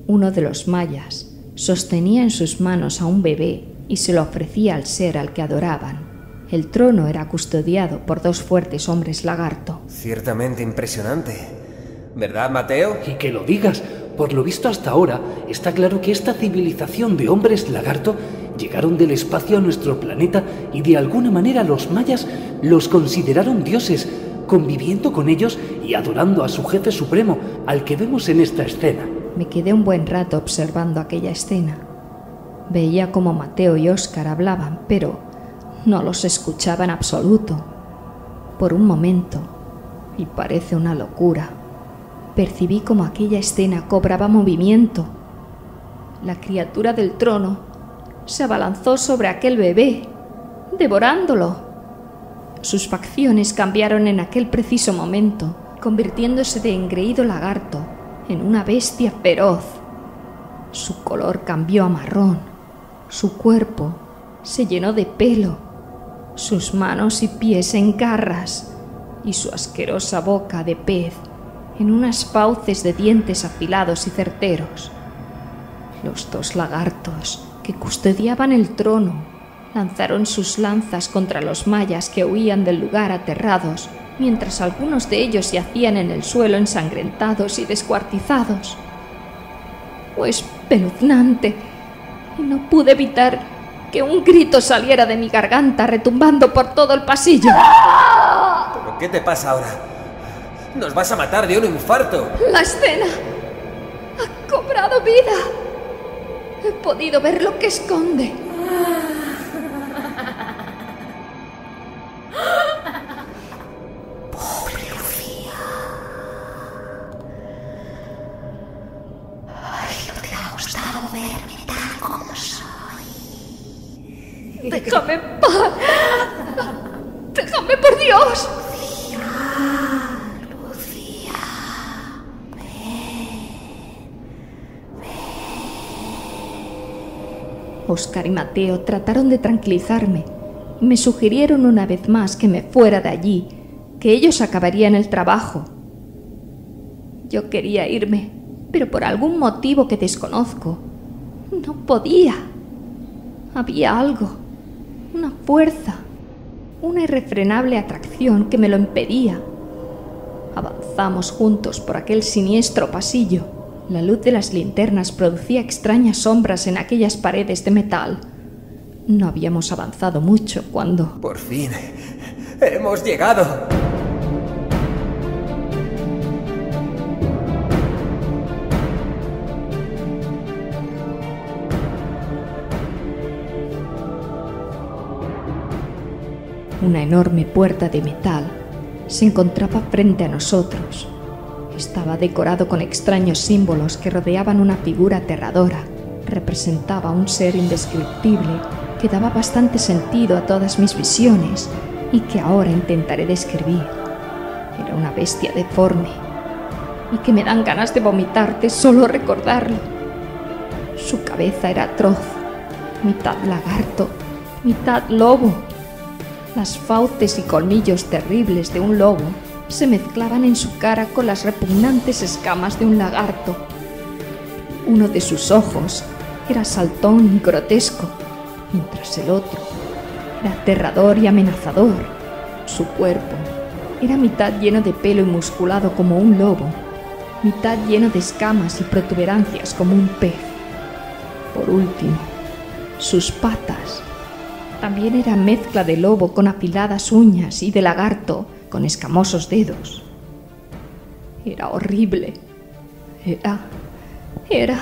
Uno de los mayas sostenía en sus manos a un bebé y se lo ofrecía al ser al que adoraban. El trono era custodiado por 2 fuertes hombres lagarto. Ciertamente impresionante, ¿verdad, Mateo? Y que lo digas, por lo visto hasta ahora está claro que esta civilización de hombres lagarto llegaron del espacio a nuestro planeta y de alguna manera los mayas los consideraron dioses, conviviendo con ellos y adorando a su jefe supremo, al que vemos en esta escena. Me quedé un buen rato observando aquella escena. Veía cómo Mateo y Óscar hablaban, pero no los escuchaba en absoluto. Por un momento, y parece una locura, percibí como aquella escena cobraba movimiento. La criatura del trono se abalanzó sobre aquel bebé, devorándolo. Sus facciones cambiaron en aquel preciso momento, convirtiéndose de engreído lagarto en una bestia feroz. Su color cambió a marrón, su cuerpo se llenó de pelo, sus manos y pies en garras y su asquerosa boca de pez en unas fauces de dientes afilados y certeros. Los 2 lagartos que custodiaban el trono lanzaron sus lanzas contra los mayas que huían del lugar aterrados, mientras algunos de ellos yacían en el suelo ensangrentados y descuartizados. Fue espeluznante y no pude evitar que un grito saliera de mi garganta retumbando por todo el pasillo. ¿Pero qué te pasa ahora? ¡Nos vas a matar de un infarto! La escena ha cobrado vida. He podido ver lo que esconde. Pobre Lucía. Ay, no te ha gustado verme tal como soy. Déjame en paz. Déjame, por Dios. Lucía. Óscar y Mateo trataron de tranquilizarme y me sugirieron una vez más que me fuera de allí, que ellos acabarían el trabajo. Yo quería irme, pero por algún motivo que desconozco, no podía. Había algo, una fuerza, una irrefrenable atracción que me lo impedía. Avanzamos juntos por aquel siniestro pasillo. La luz de las linternas producía extrañas sombras en aquellas paredes de metal. No habíamos avanzado mucho cuando... ¡Por fin! ¡Hemos llegado! Una enorme puerta de metal se encontraba frente a nosotros. Estaba decorado con extraños símbolos que rodeaban una figura aterradora. Representaba un ser indescriptible que daba bastante sentido a todas mis visiones y que ahora intentaré describir. Era una bestia deforme y que me dan ganas de vomitar de solo recordarlo. Su cabeza era atroz, mitad lagarto, mitad lobo. Las fauces y colmillos terribles de un lobo se mezclaban en su cara con las repugnantes escamas de un lagarto. Uno de sus ojos era saltón y grotesco, mientras el otro era aterrador y amenazador. Su cuerpo era mitad lleno de pelo y musculado como un lobo, mitad lleno de escamas y protuberancias como un pez. Por último, sus patas también eran mezcla de lobo con afiladas uñas y de lagarto con escamosos dedos. Era horrible. Era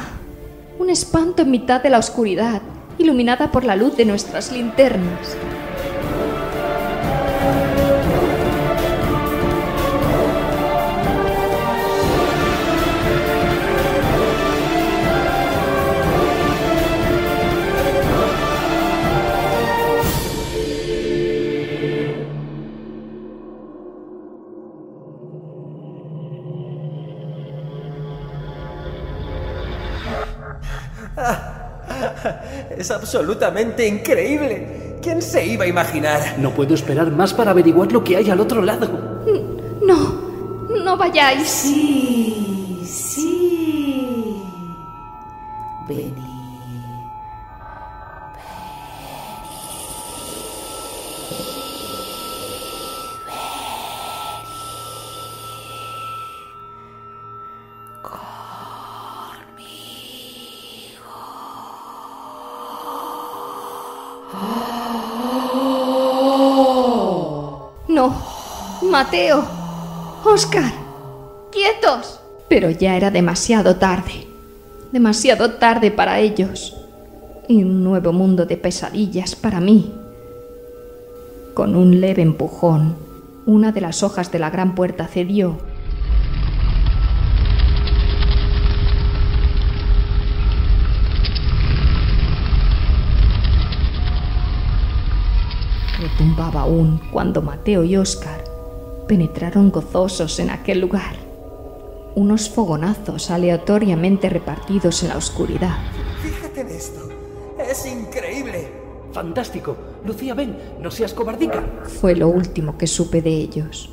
un espanto en mitad de la oscuridad iluminada por la luz de nuestras linternas. Es absolutamente increíble. ¿Quién se iba a imaginar? No puedo esperar más para averiguar lo que hay al otro lado. No vayáis. Sí, sí. Venid. No, Mateo, Óscar, quietos. Pero ya era demasiado tarde para ellos, y un nuevo mundo de pesadillas para mí. Con un leve empujón, una de las hojas de la gran puerta cedió. Retumbaba aún cuando Mateo y Óscar penetraron gozosos en aquel lugar. Unos fogonazos aleatoriamente repartidos en la oscuridad. Fíjate en esto. Es increíble. ¡Fantástico! Lucía, ven, no seas cobardica. Fue lo último que supe de ellos.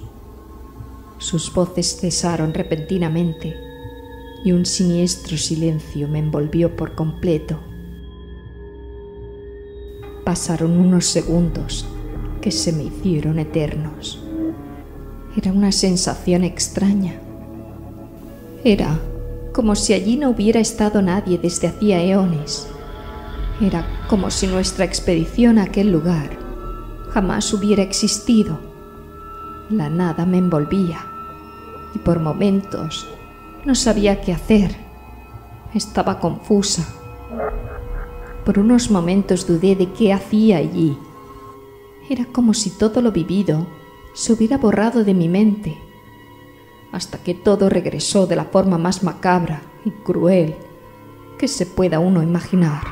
Sus voces cesaron repentinamente y un siniestro silencio me envolvió por completo. Pasaron unos segundos que se me hicieron eternos. Era una sensación extraña. Era como si allí no hubiera estado nadie desde hacía eones. Era como si nuestra expedición a aquel lugar jamás hubiera existido. La nada me envolvía y por momentos no sabía qué hacer. Estaba confusa. Por unos momentos dudé de qué hacía allí. Era como si todo lo vivido se hubiera borrado de mi mente, hasta que todo regresó de la forma más macabra y cruel que se pueda uno imaginar.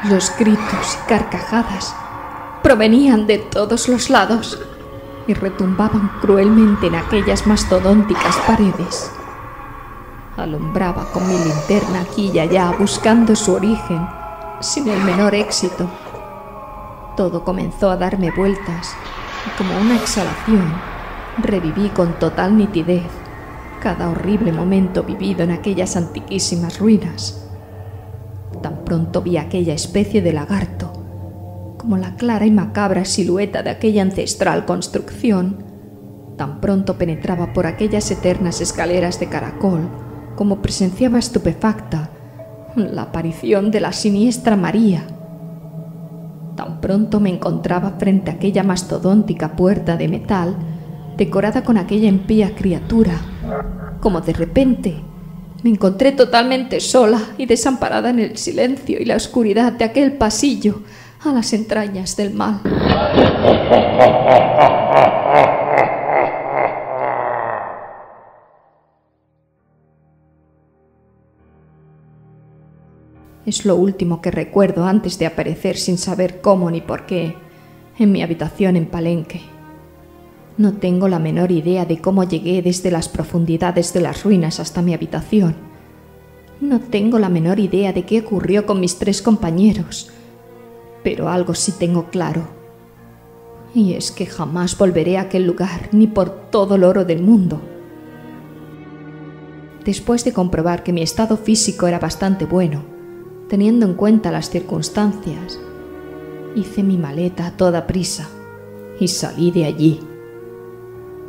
Los gritos y carcajadas provenían de todos los lados y retumbaban cruelmente en aquellas mastodónticas paredes. Alumbraba con mi linterna aquí y allá buscando su origen, sin el menor éxito. Todo comenzó a darme vueltas y como una exhalación reviví con total nitidez cada horrible momento vivido en aquellas antiquísimas ruinas. Tan pronto vi aquella especie de lagarto, como la clara y macabra silueta de aquella ancestral construcción, tan pronto penetraba por aquellas eternas escaleras de caracol, como presenciaba estupefacta la aparición de la siniestra María. Tan pronto me encontraba frente a aquella mastodóntica puerta de metal, decorada con aquella impía criatura, como de repente me encontré totalmente sola y desamparada en el silencio y la oscuridad de aquel pasillo a las entrañas del mal. Es lo último que recuerdo antes de aparecer sin saber cómo ni por qué en mi habitación en Palenque. No tengo la menor idea de cómo llegué desde las profundidades de las ruinas hasta mi habitación. No tengo la menor idea de qué ocurrió con mis 3 compañeros, pero algo sí tengo claro, y es que jamás volveré a aquel lugar ni por todo el oro del mundo. Después de comprobar que mi estado físico era bastante bueno, teniendo en cuenta las circunstancias, hice mi maleta a toda prisa y salí de allí.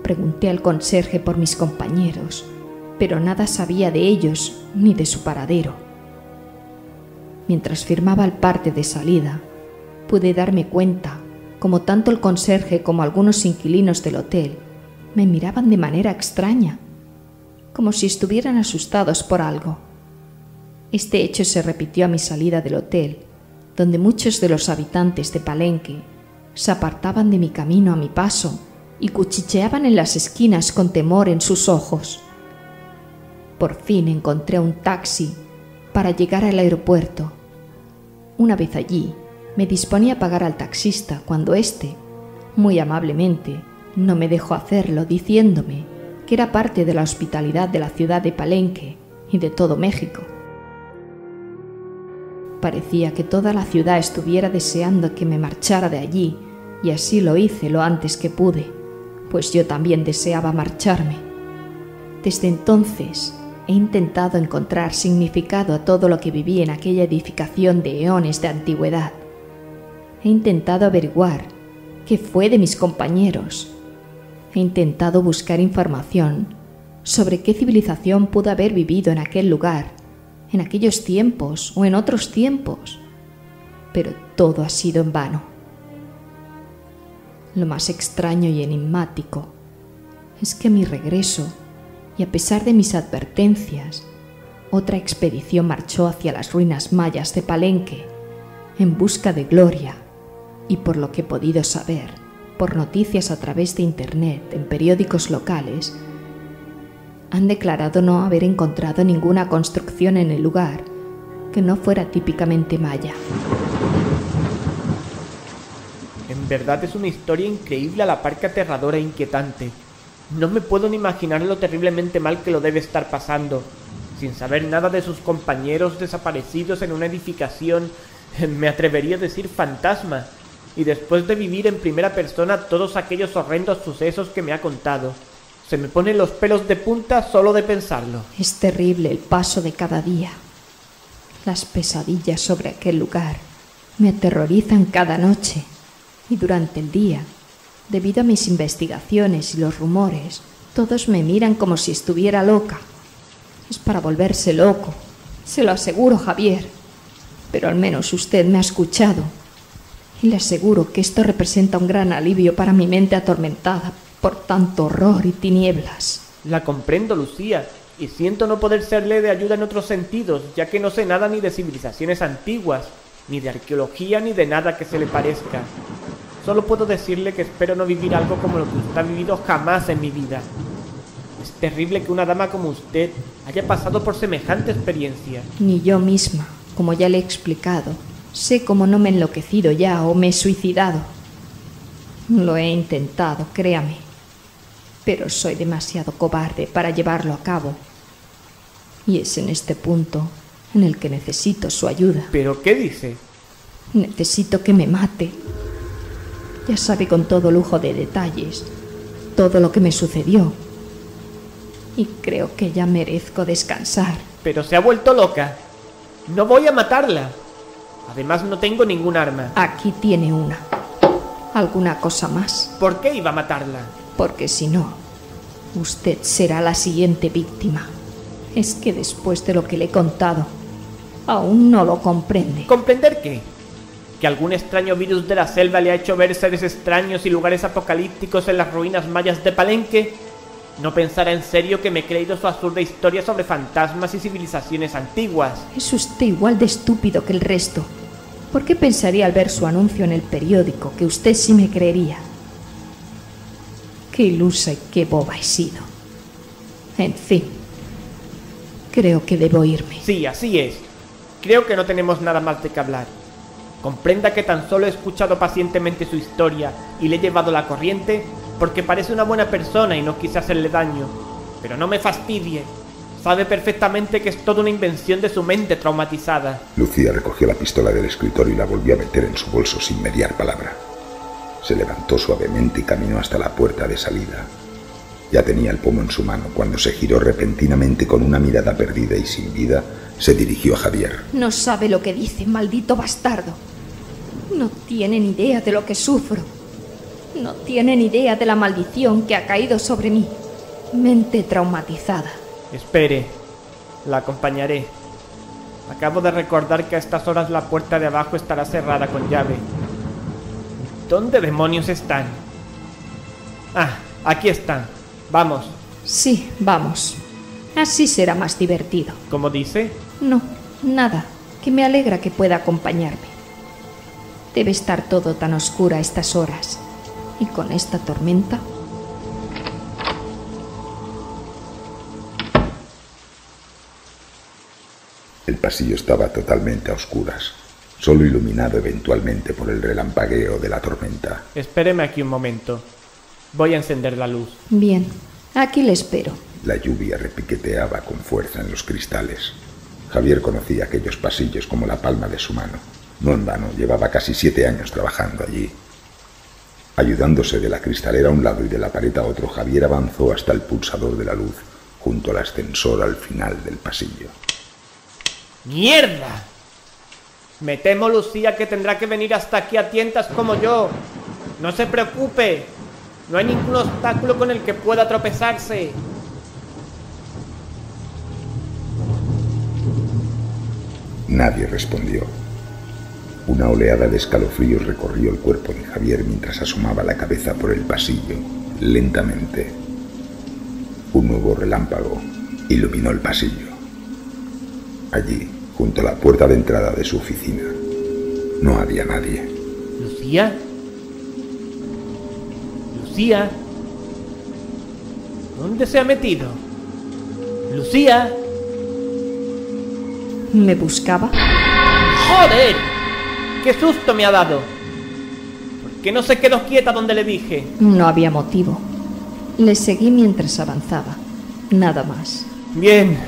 Pregunté al conserje por mis compañeros, pero nada sabía de ellos ni de su paradero. Mientras firmaba el parte de salida, pude darme cuenta como tanto el conserje como algunos inquilinos del hotel me miraban de manera extraña, como si estuvieran asustados por algo. Este hecho se repitió a mi salida del hotel, donde muchos de los habitantes de Palenque se apartaban de mi camino a mi paso y cuchicheaban en las esquinas con temor en sus ojos. Por fin encontré un taxi para llegar al aeropuerto. Una vez allí, me disponía a pagar al taxista cuando éste, muy amablemente, no me dejó hacerlo, diciéndome que era parte de la hospitalidad de la ciudad de Palenque y de todo México. Parecía que toda la ciudad estuviera deseando que me marchara de allí, y así lo hice lo antes que pude, pues yo también deseaba marcharme. Desde entonces he intentado encontrar significado a todo lo que viví en aquella edificación de eones de antigüedad. He intentado averiguar qué fue de mis compañeros. He intentado buscar información sobre qué civilización pudo haber vivido en aquel lugar, en aquellos tiempos o en otros tiempos, pero todo ha sido en vano. Lo más extraño y enigmático es que a mi regreso, y a pesar de mis advertencias, otra expedición marchó hacia las ruinas mayas de Palenque en busca de gloria, y por lo que he podido saber, por noticias a través de internet en periódicos locales, han declarado no haber encontrado ninguna construcción en el lugar que no fuera típicamente maya. En verdad es una historia increíble a la par que aterradora e inquietante. No me puedo ni imaginar lo terriblemente mal que lo debe estar pasando. Sin saber nada de sus compañeros desaparecidos en una edificación, me atrevería a decir fantasma, y después de vivir en primera persona todos aquellos horrendos sucesos que me ha contado, se me ponen los pelos de punta solo de pensarlo. Es terrible el paso de cada día. Las pesadillas sobre aquel lugar me aterrorizan cada noche, y durante el día, debido a mis investigaciones y los rumores, todos me miran como si estuviera loca. Es para volverse loco, se lo aseguro, Javier, pero al menos usted me ha escuchado, y le aseguro que esto representa un gran alivio para mi mente atormentada por tanto horror y tinieblas. La comprendo, Lucía, y siento no poder serle de ayuda en otros sentidos, ya que no sé nada ni de civilizaciones antiguas, ni de arqueología, ni de nada que se le parezca. Solo puedo decirle que espero no vivir algo como lo que usted ha vivido jamás en mi vida. Es terrible que una dama como usted haya pasado por semejante experiencia. Ni yo misma, como ya le he explicado, sé cómo no me he enloquecido ya o me he suicidado. Lo he intentado, créame, pero soy demasiado cobarde para llevarlo a cabo. Y es en este punto en el que necesito su ayuda. ¿Pero qué dice? Necesito que me mate. Ya sabe con todo lujo de detalles todo lo que me sucedió. Y creo que ya merezco descansar. Pero se ha vuelto loca. No voy a matarla. Además no tengo ningún arma. Aquí tiene una. ¿Alguna cosa más? ¿Por qué iba a matarla? Porque si no, usted será la siguiente víctima. Es que después de lo que le he contado, aún no lo comprende. ¿Comprender qué? ¿Que algún extraño virus de la selva le ha hecho ver seres extraños y lugares apocalípticos en las ruinas mayas de Palenque? ¿No pensará en serio que me he creído su absurda historia sobre fantasmas y civilizaciones antiguas? Es usted igual de estúpido que el resto. ¿Por qué pensaría al ver su anuncio en el periódico que usted sí me creería? Qué ilusa y qué boba he sido. En fin, creo que debo irme. Sí, así es. Creo que no tenemos nada más de qué hablar. Comprenda que tan solo he escuchado pacientemente su historia y le he llevado la corriente porque parece una buena persona y no quise hacerle daño. Pero no me fastidie. Sabe perfectamente que es toda una invención de su mente traumatizada. Lucía recogió la pistola del escritorio y la volvió a meter en su bolso sin mediar palabra. Se levantó suavemente y caminó hasta la puerta de salida. Ya tenía el pomo en su mano cuando se giró repentinamente con una mirada perdida y sin vida. Se dirigió a Javier. No sabe lo que dice, maldito bastardo. No tiene ni idea de lo que sufro. No tienen idea de la maldición que ha caído sobre mí. Mente traumatizada. Espere, la acompañaré. Acabo de recordar que a estas horas la puerta de abajo estará cerrada con llave. ¿Dónde demonios están? Ah, aquí están. Vamos. Sí, vamos. Así será más divertido. ¿Cómo dice? No, nada. Que me alegra que pueda acompañarme. Debe estar todo tan oscuro a estas horas. Y con esta tormenta... El pasillo estaba totalmente a oscuras, solo iluminado eventualmente por el relampagueo de la tormenta. Espéreme aquí un momento. Voy a encender la luz. Bien, aquí le espero. La lluvia repiqueteaba con fuerza en los cristales. Javier conocía aquellos pasillos como la palma de su mano. No en vano, llevaba casi 7 años trabajando allí. Ayudándose de la cristalera a un lado y de la pared a otro, Javier avanzó hasta el pulsador de la luz, junto al ascensor al final del pasillo. ¡Mierda! Me temo, Lucía, que tendrá que venir hasta aquí a tientas como yo. No se preocupe. No hay ningún obstáculo con el que pueda tropezarse. Nadie respondió. Una oleada de escalofríos recorrió el cuerpo de Javier mientras asomaba la cabeza por el pasillo, lentamente. Un nuevo relámpago iluminó el pasillo. Allí, junto a la puerta de entrada de su oficina, no había nadie. ¿Lucía? ¿Lucía? ¿Dónde se ha metido? ¿Lucía? ¿Me buscaba? ¡Joder! ¡Qué susto me ha dado! ¿Por qué no se quedó quieta donde le dije? No había motivo. Le seguí mientras avanzaba. Nada más. Bien.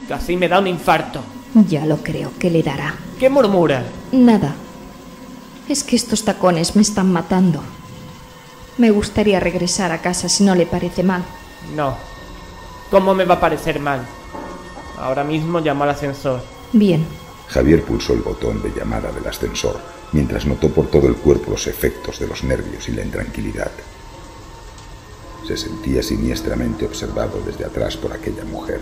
Casi me da un infarto. Ya lo creo que le dará. ¿Qué murmura? Nada. Es que estos tacones me están matando. Me gustaría regresar a casa si no le parece mal. No. ¿Cómo me va a parecer mal? Ahora mismo llamo al ascensor. Bien. Javier pulsó el botón de llamada del ascensor, mientras notó por todo el cuerpo los efectos de los nervios y la intranquilidad. Se sentía siniestramente observado desde atrás por aquella mujer.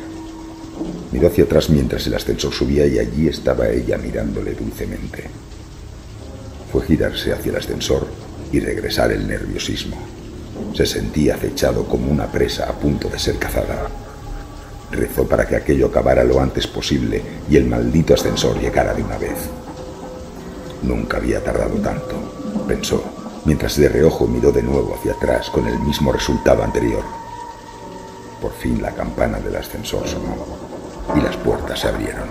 Miró hacia atrás mientras el ascensor subía y allí estaba ella mirándole dulcemente. Fue girarse hacia el ascensor y regresar el nerviosismo. Se sentía acechado como una presa a punto de ser cazada. Rezó para que aquello acabara lo antes posible y el maldito ascensor llegara de una vez. Nunca había tardado tanto, pensó, mientras de reojo miró de nuevo hacia atrás con el mismo resultado anterior. Por fin la campana del ascensor sonó y las puertas se abrieron.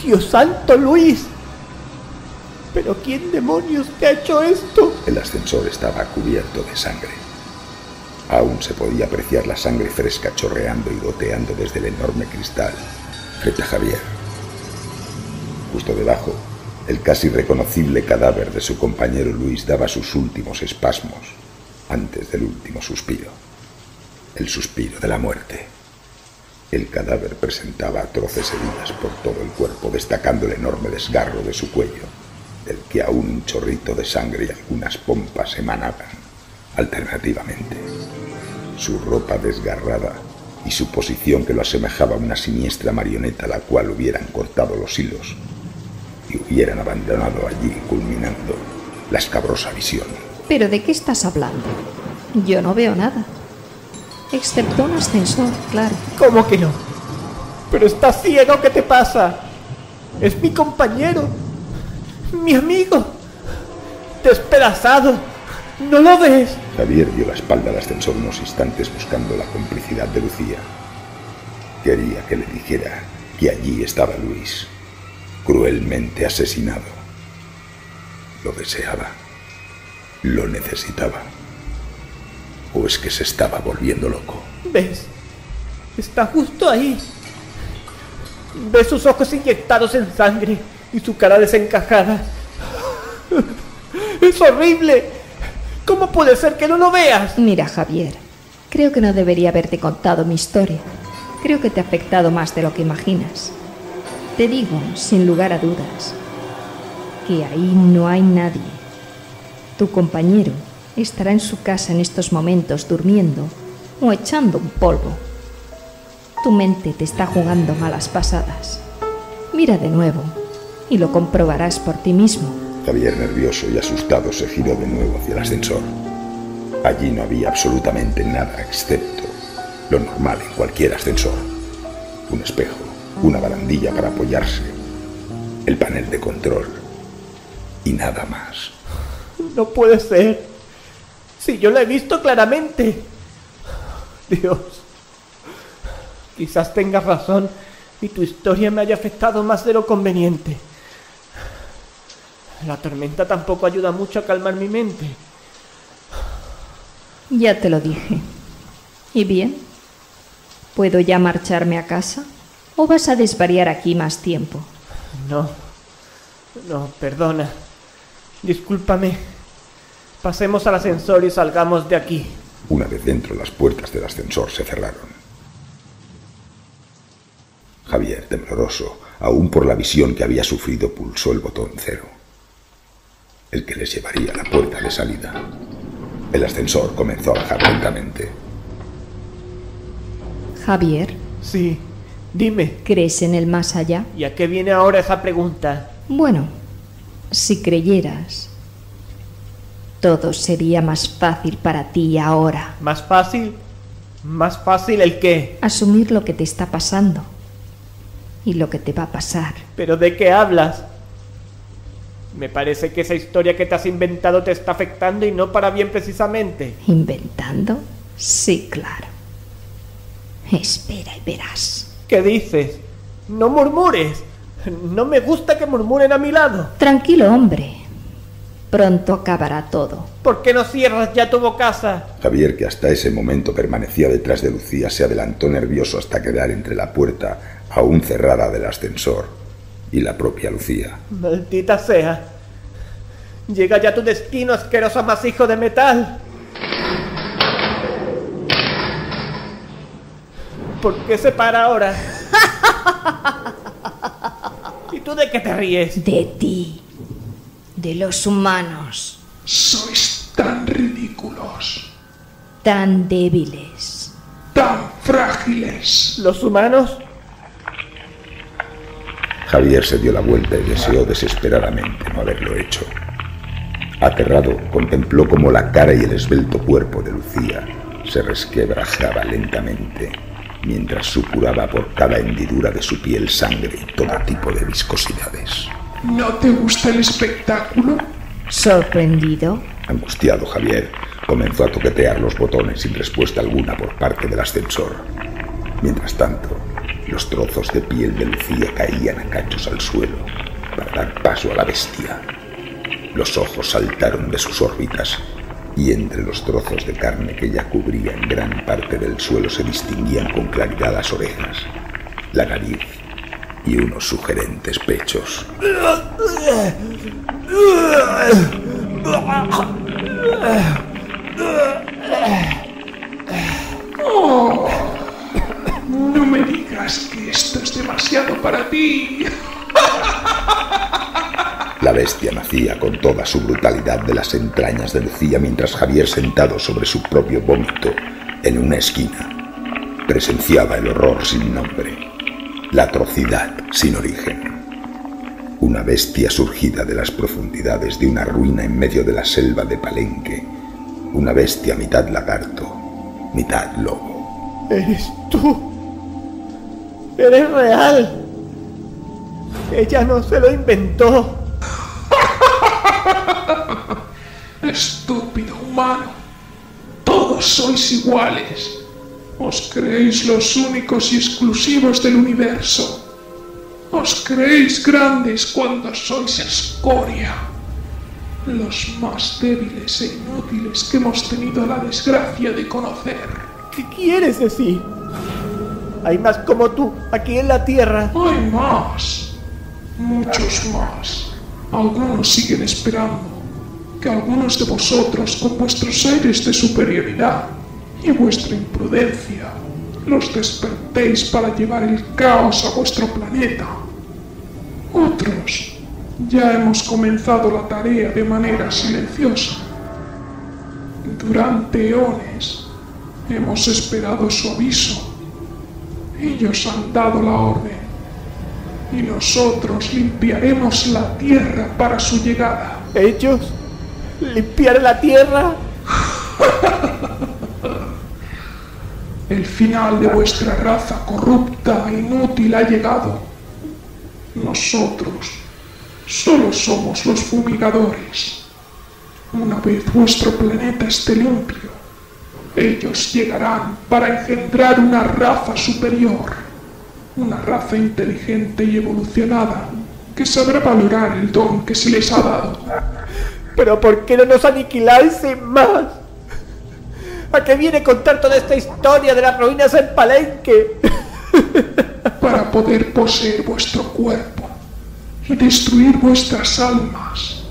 ¡Dios santo, Luis! ¿Pero quién demonios te ha hecho esto? El ascensor estaba cubierto de sangre. Aún se podía apreciar la sangre fresca chorreando y goteando desde el enorme cristal frente a Javier. Justo debajo, el casi reconocible cadáver de su compañero Luis daba sus últimos espasmos antes del último suspiro. El suspiro de la muerte. El cadáver presentaba atroces heridas por todo el cuerpo, destacando el enorme desgarro de su cuello, del que aún un chorrito de sangre y algunas pompas emanaban, alternativamente. Su ropa desgarrada y su posición que lo asemejaba a una siniestra marioneta a la cual hubieran cortado los hilos y hubieran abandonado allí, culminando la escabrosa visión. ¿Pero de qué estás hablando? Yo no veo nada. Excepto un ascensor, claro. ¿Cómo que no? ¿Pero estás ciego? ¿Qué te pasa? Es mi compañero. Mi amigo. Despedazado. ¿No lo ves? Javier dio la espalda al ascensor unos instantes buscando la complicidad de Lucía. Quería que le dijera que allí estaba Luis, cruelmente asesinado. Lo deseaba. Lo necesitaba. ¿O es que se estaba volviendo loco? ¿Ves? Está justo ahí. ¿Ves sus ojos inyectados en sangre y su cara desencajada? ¡Es horrible! ¿Cómo puede ser que no lo veas? Mira, Javier, creo que no debería haberte contado mi historia. Creo que te ha afectado más de lo que imaginas. Te digo, sin lugar a dudas, que ahí no hay nadie. Tu compañero estará en su casa en estos momentos durmiendo o echando un polvo. Tu mente te está jugando malas pasadas. Mira de nuevo y lo comprobarás por ti mismo. Javier, nervioso y asustado, se giró de nuevo hacia el ascensor. Allí no había absolutamente nada excepto lo normal en cualquier ascensor. Un espejo, una barandilla para apoyarse, el panel de control y nada más. No puede ser. Si yo lo he visto claramente. Dios. Quizás tengas razón y tu historia me haya afectado más de lo conveniente. La tormenta tampoco ayuda mucho a calmar mi mente. Ya te lo dije. ¿Y bien? ¿Puedo ya marcharme a casa? ¿O vas a desvariar aquí más tiempo? No, perdona. Discúlpame. Pasemos al ascensor y salgamos de aquí. Una vez dentro, las puertas del ascensor se cerraron. Javier, tembloroso, aún por la visión que había sufrido, pulsó el botón 0, el que les llevaría a la puerta de salida. El ascensor comenzó a bajar lentamente. Javier. Sí, dime. ¿Crees en el más allá? ¿Y a qué viene ahora esa pregunta? Bueno, si creyeras, todo sería más fácil para ti ahora. ¿Más fácil? ¿Más fácil el qué? Asumir lo que te está pasando y lo que te va a pasar. ¿Pero de qué hablas? Me parece que esa historia que te has inventado te está afectando y no para bien precisamente. ¿Inventando? Sí, claro. Espera y verás. ¿Qué dices? No murmures. No me gusta que murmuren a mi lado. Tranquilo, hombre. Pronto acabará todo. ¿Por qué no cierras ya tu bocaza? Javier, que hasta ese momento permanecía detrás de Lucía, se adelantó nervioso hasta quedar entre la puerta aún cerrada del ascensor y la propia Lucía. Maldita sea. Llega ya tu destino, asqueroso amasijo de metal. ¿Por qué se para ahora? ¿Y tú de qué te ríes? De ti. De los humanos. Sois tan ridículos. Tan débiles. Tan frágiles. ¿Los humanos? Javier se dio la vuelta y deseó desesperadamente no haberlo hecho. Aterrado, contempló cómo la cara y el esbelto cuerpo de Lucía se resquebrajaba lentamente, mientras supuraba por cada hendidura de su piel sangre y todo tipo de viscosidades. ¿No te gusta el espectáculo? ¿Sorprendido? Angustiado, Javier comenzó a toquetear los botones sin respuesta alguna por parte del ascensor. Mientras tanto, los trozos de piel de Lucía caían a cachos al suelo para dar paso a la bestia. Los ojos saltaron de sus órbitas y entre los trozos de carne que ya cubrían gran parte del suelo se distinguían con claridad las orejas, la nariz y unos sugerentes pechos. Oh, no me digas que esto es demasiado para ti. La bestia nacía con toda su brutalidad de las entrañas de Lucía, mientras Javier, sentado sobre su propio vómito en una esquina, presenciaba el horror sin nombre, la atrocidad sin origen. Una bestia surgida de las profundidades de una ruina en medio de la selva de Palenque, una bestia mitad lagarto, mitad lobo. ¿Eres tú? ¿Eres real? Ella no se lo inventó. Estúpido humano. Todos sois iguales. Os creéis los únicos y exclusivos del universo. Os creéis grandes cuando sois escoria. Los más débiles e inútiles que hemos tenido la desgracia de conocer. ¿Qué quieres decir? Hay más como tú aquí en la Tierra. Hay más. Muchos más. Algunos siguen esperando. que algunos de vosotros, con vuestros aires de superioridad y vuestra imprudencia, los despertéis para llevar el caos a vuestro planeta. Otros ya hemos comenzado la tarea de manera silenciosa. Durante eones hemos esperado su aviso. Ellos han dado la orden y nosotros limpiaremos la tierra para su llegada. ¿Ellos? ¿Limpiar la tierra? El final de vuestra raza corrupta e inútil ha llegado. Nosotros solo somos los fumigadores. Una vez vuestro planeta esté limpio, ellos llegarán para engendrar una raza superior, una raza inteligente y evolucionada que sabrá valorar el don que se les ha dado. ¿Pero por qué no nos aniquiláis sin más? ¿A qué viene contar toda esta historia de las ruinas en Palenque? Para poder poseer vuestro cuerpo y destruir vuestras almas,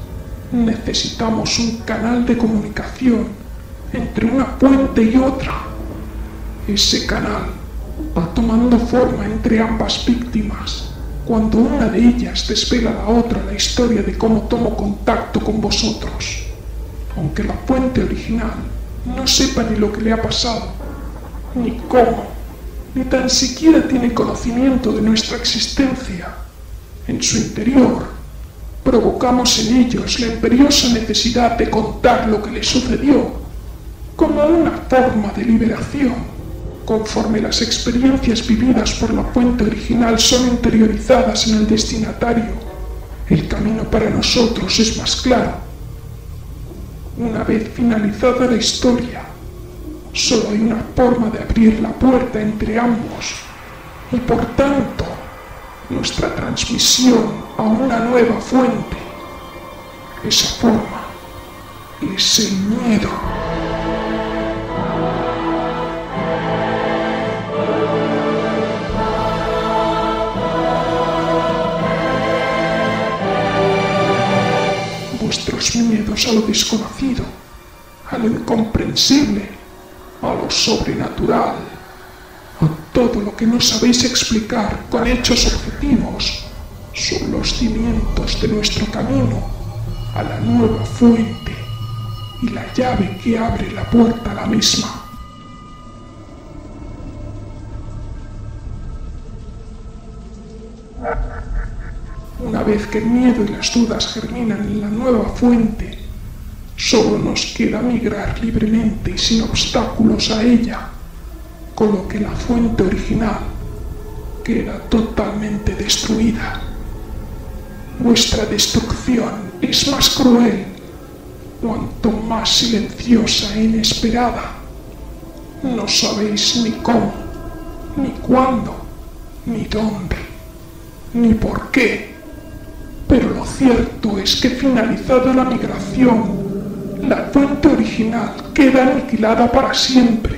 necesitamos un canal de comunicación entre una fuente y otra. Ese canal va tomando forma entre ambas víctimas cuando una de ellas desvela a la otra la historia de cómo tomo contacto con vosotros. Aunque la fuente original no sepa ni lo que le ha pasado, ni cómo, ni tan siquiera tiene conocimiento de nuestra existencia, en su interior provocamos en ellos la imperiosa necesidad de contar lo que les sucedió, como una forma de liberación. Conforme las experiencias vividas por la fuente original son interiorizadas en el destinatario, el camino para nosotros es más claro. Una vez finalizada la historia, solo hay una forma de abrir la puerta entre ambos, y por tanto, nuestra transmisión a una nueva fuente. Esa forma es el miedo. Vuestros miedos a lo desconocido, a lo incomprensible, a lo sobrenatural, a todo lo que no sabéis explicar con hechos objetivos, son los cimientos de nuestro camino a la nueva fuente y la llave que abre la puerta a la misma. Una vez que el miedo y las dudas germinan en la nueva fuente, solo nos queda migrar libremente y sin obstáculos a ella, con lo que la fuente original queda totalmente destruida. Vuestra destrucción es más cruel, cuanto más silenciosa e inesperada. No sabéis ni cómo, ni cuándo, ni dónde, ni por qué. Pero lo cierto es que finalizada la migración, la fuente original queda aniquilada para siempre.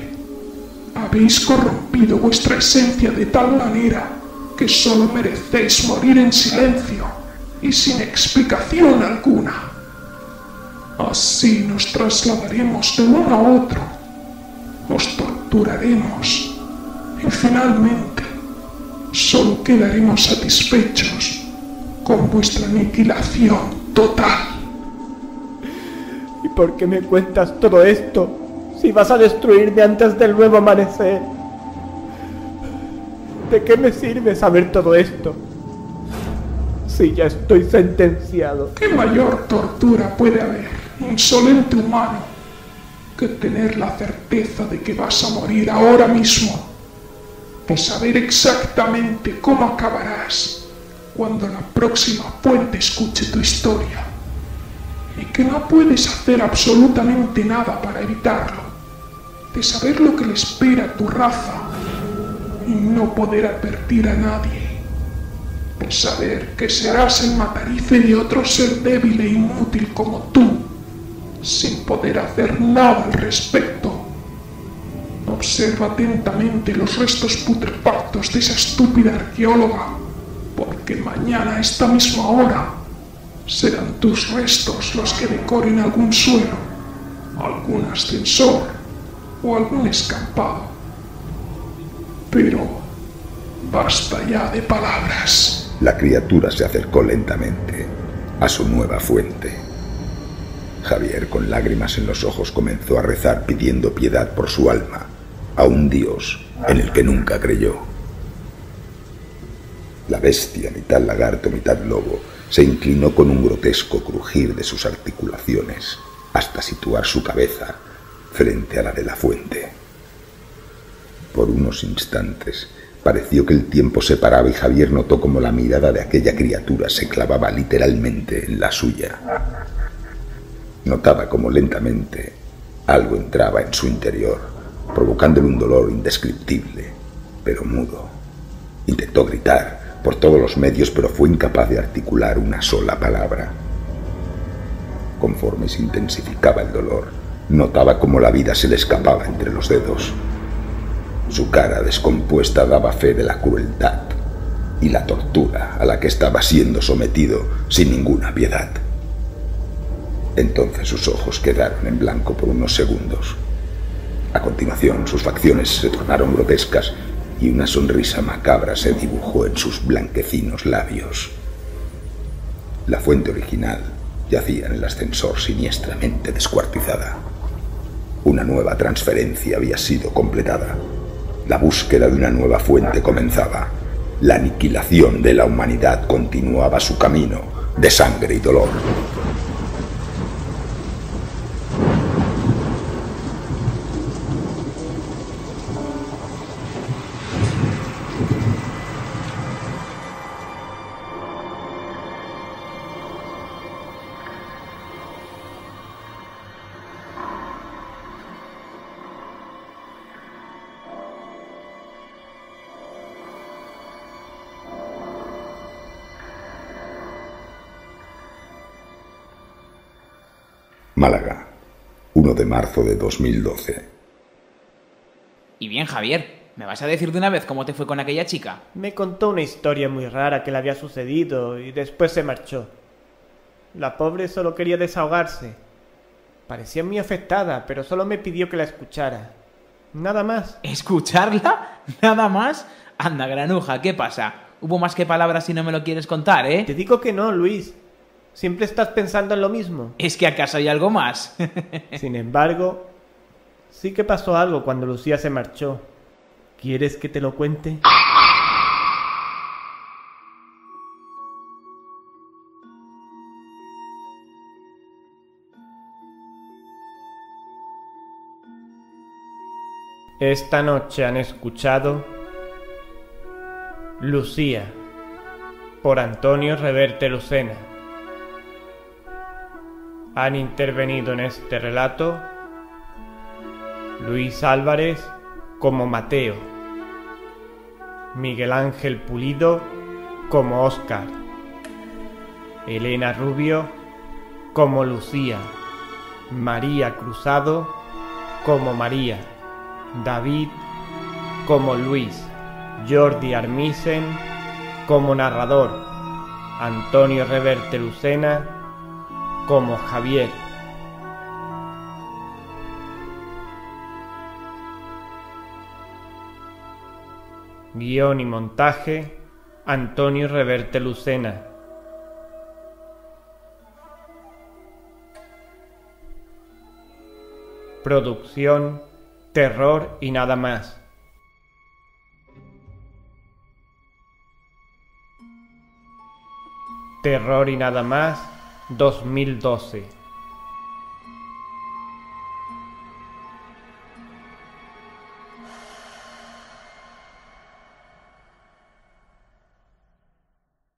Habéis corrompido vuestra esencia de tal manera que solo merecéis morir en silencio y sin explicación alguna. Así nos trasladaremos de uno a otro, os torturaremos y finalmente solo quedaremos satisfechos con vuestra aniquilación total. ¿Y por qué me cuentas todo esto si vas a destruirme antes del nuevo amanecer? ¿De qué me sirve saber todo esto si ya estoy sentenciado? ¿Qué mayor tortura puede haber, insolente humano, que tener la certeza de que vas a morir ahora mismo, de saber exactamente cómo acabarás cuando la próxima fuente escuche tu historia, y que no puedes hacer absolutamente nada para evitarlo, de saber lo que le espera a tu raza y no poder advertir a nadie, de saber que serás el matarife de otro ser débil e inútil como tú, sin poder hacer nada al respecto. Observa atentamente los restos putrefactos de esa estúpida arqueóloga, porque mañana a esta misma hora serán tus restos los que decoren algún suelo, algún ascensor o algún escampado. Pero basta ya de palabras. La criatura se acercó lentamente a su nueva fuente. Javier, con lágrimas en los ojos, comenzó a rezar pidiendo piedad por su alma a un Dios en el que nunca creyó. La bestia, mitad lagarto, mitad lobo, se inclinó con un grotesco crujir de sus articulaciones hasta situar su cabeza frente a la de la fuente. Por unos instantes pareció que el tiempo se paraba y Javier notó como la mirada de aquella criatura se clavaba literalmente en la suya. Notaba como lentamente algo entraba en su interior, provocándole un dolor indescriptible, pero mudo. Intentó gritar por todos los medios, pero fue incapaz de articular una sola palabra. Conforme se intensificaba el dolor, notaba cómo la vida se le escapaba entre los dedos. Su cara descompuesta daba fe de la crueldad y la tortura a la que estaba siendo sometido sin ninguna piedad. Entonces sus ojos quedaron en blanco por unos segundos. A continuación, sus facciones se tornaron grotescas y una sonrisa macabra se dibujó en sus blanquecinos labios. La fuente original yacía en el ascensor siniestramente descuartizada. Una nueva transferencia había sido completada. La búsqueda de una nueva fuente comenzaba. La aniquilación de la humanidad continuaba su camino de sangre y dolor. Málaga, 1 de marzo de 2012. Y bien, Javier, ¿me vas a decir de una vez cómo te fue con aquella chica? Me contó una historia muy rara que le había sucedido y después se marchó. La pobre solo quería desahogarse. Parecía muy afectada, pero solo me pidió que la escuchara. Nada más. ¿Escucharla? ¿Nada más? Anda, granuja, ¿qué pasa? ¿Hubo más que palabras si no me lo quieres contar, eh? Te digo que no, Luis. Siempre estás pensando en lo mismo. ¿Es que acaso hay algo más? Sin embargo, sí que pasó algo cuando Lucía se marchó. ¿Quieres que te lo cuente? Esta noche han escuchado Lucía, por Antonio Reverte Lucena. Han intervenido en este relato Luis Álvarez como Mateo, Miguel Ángel Pulido como Óscar, Elena Rubio como Lucía, María Cruzado como María, David como Luis, Jordi Armisen como narrador, Antonio Reverte Lucena como Javier. Guión y montaje, Antonio Reverte Lucena. Producción, Terror y nada más. Terror y nada más, 2012.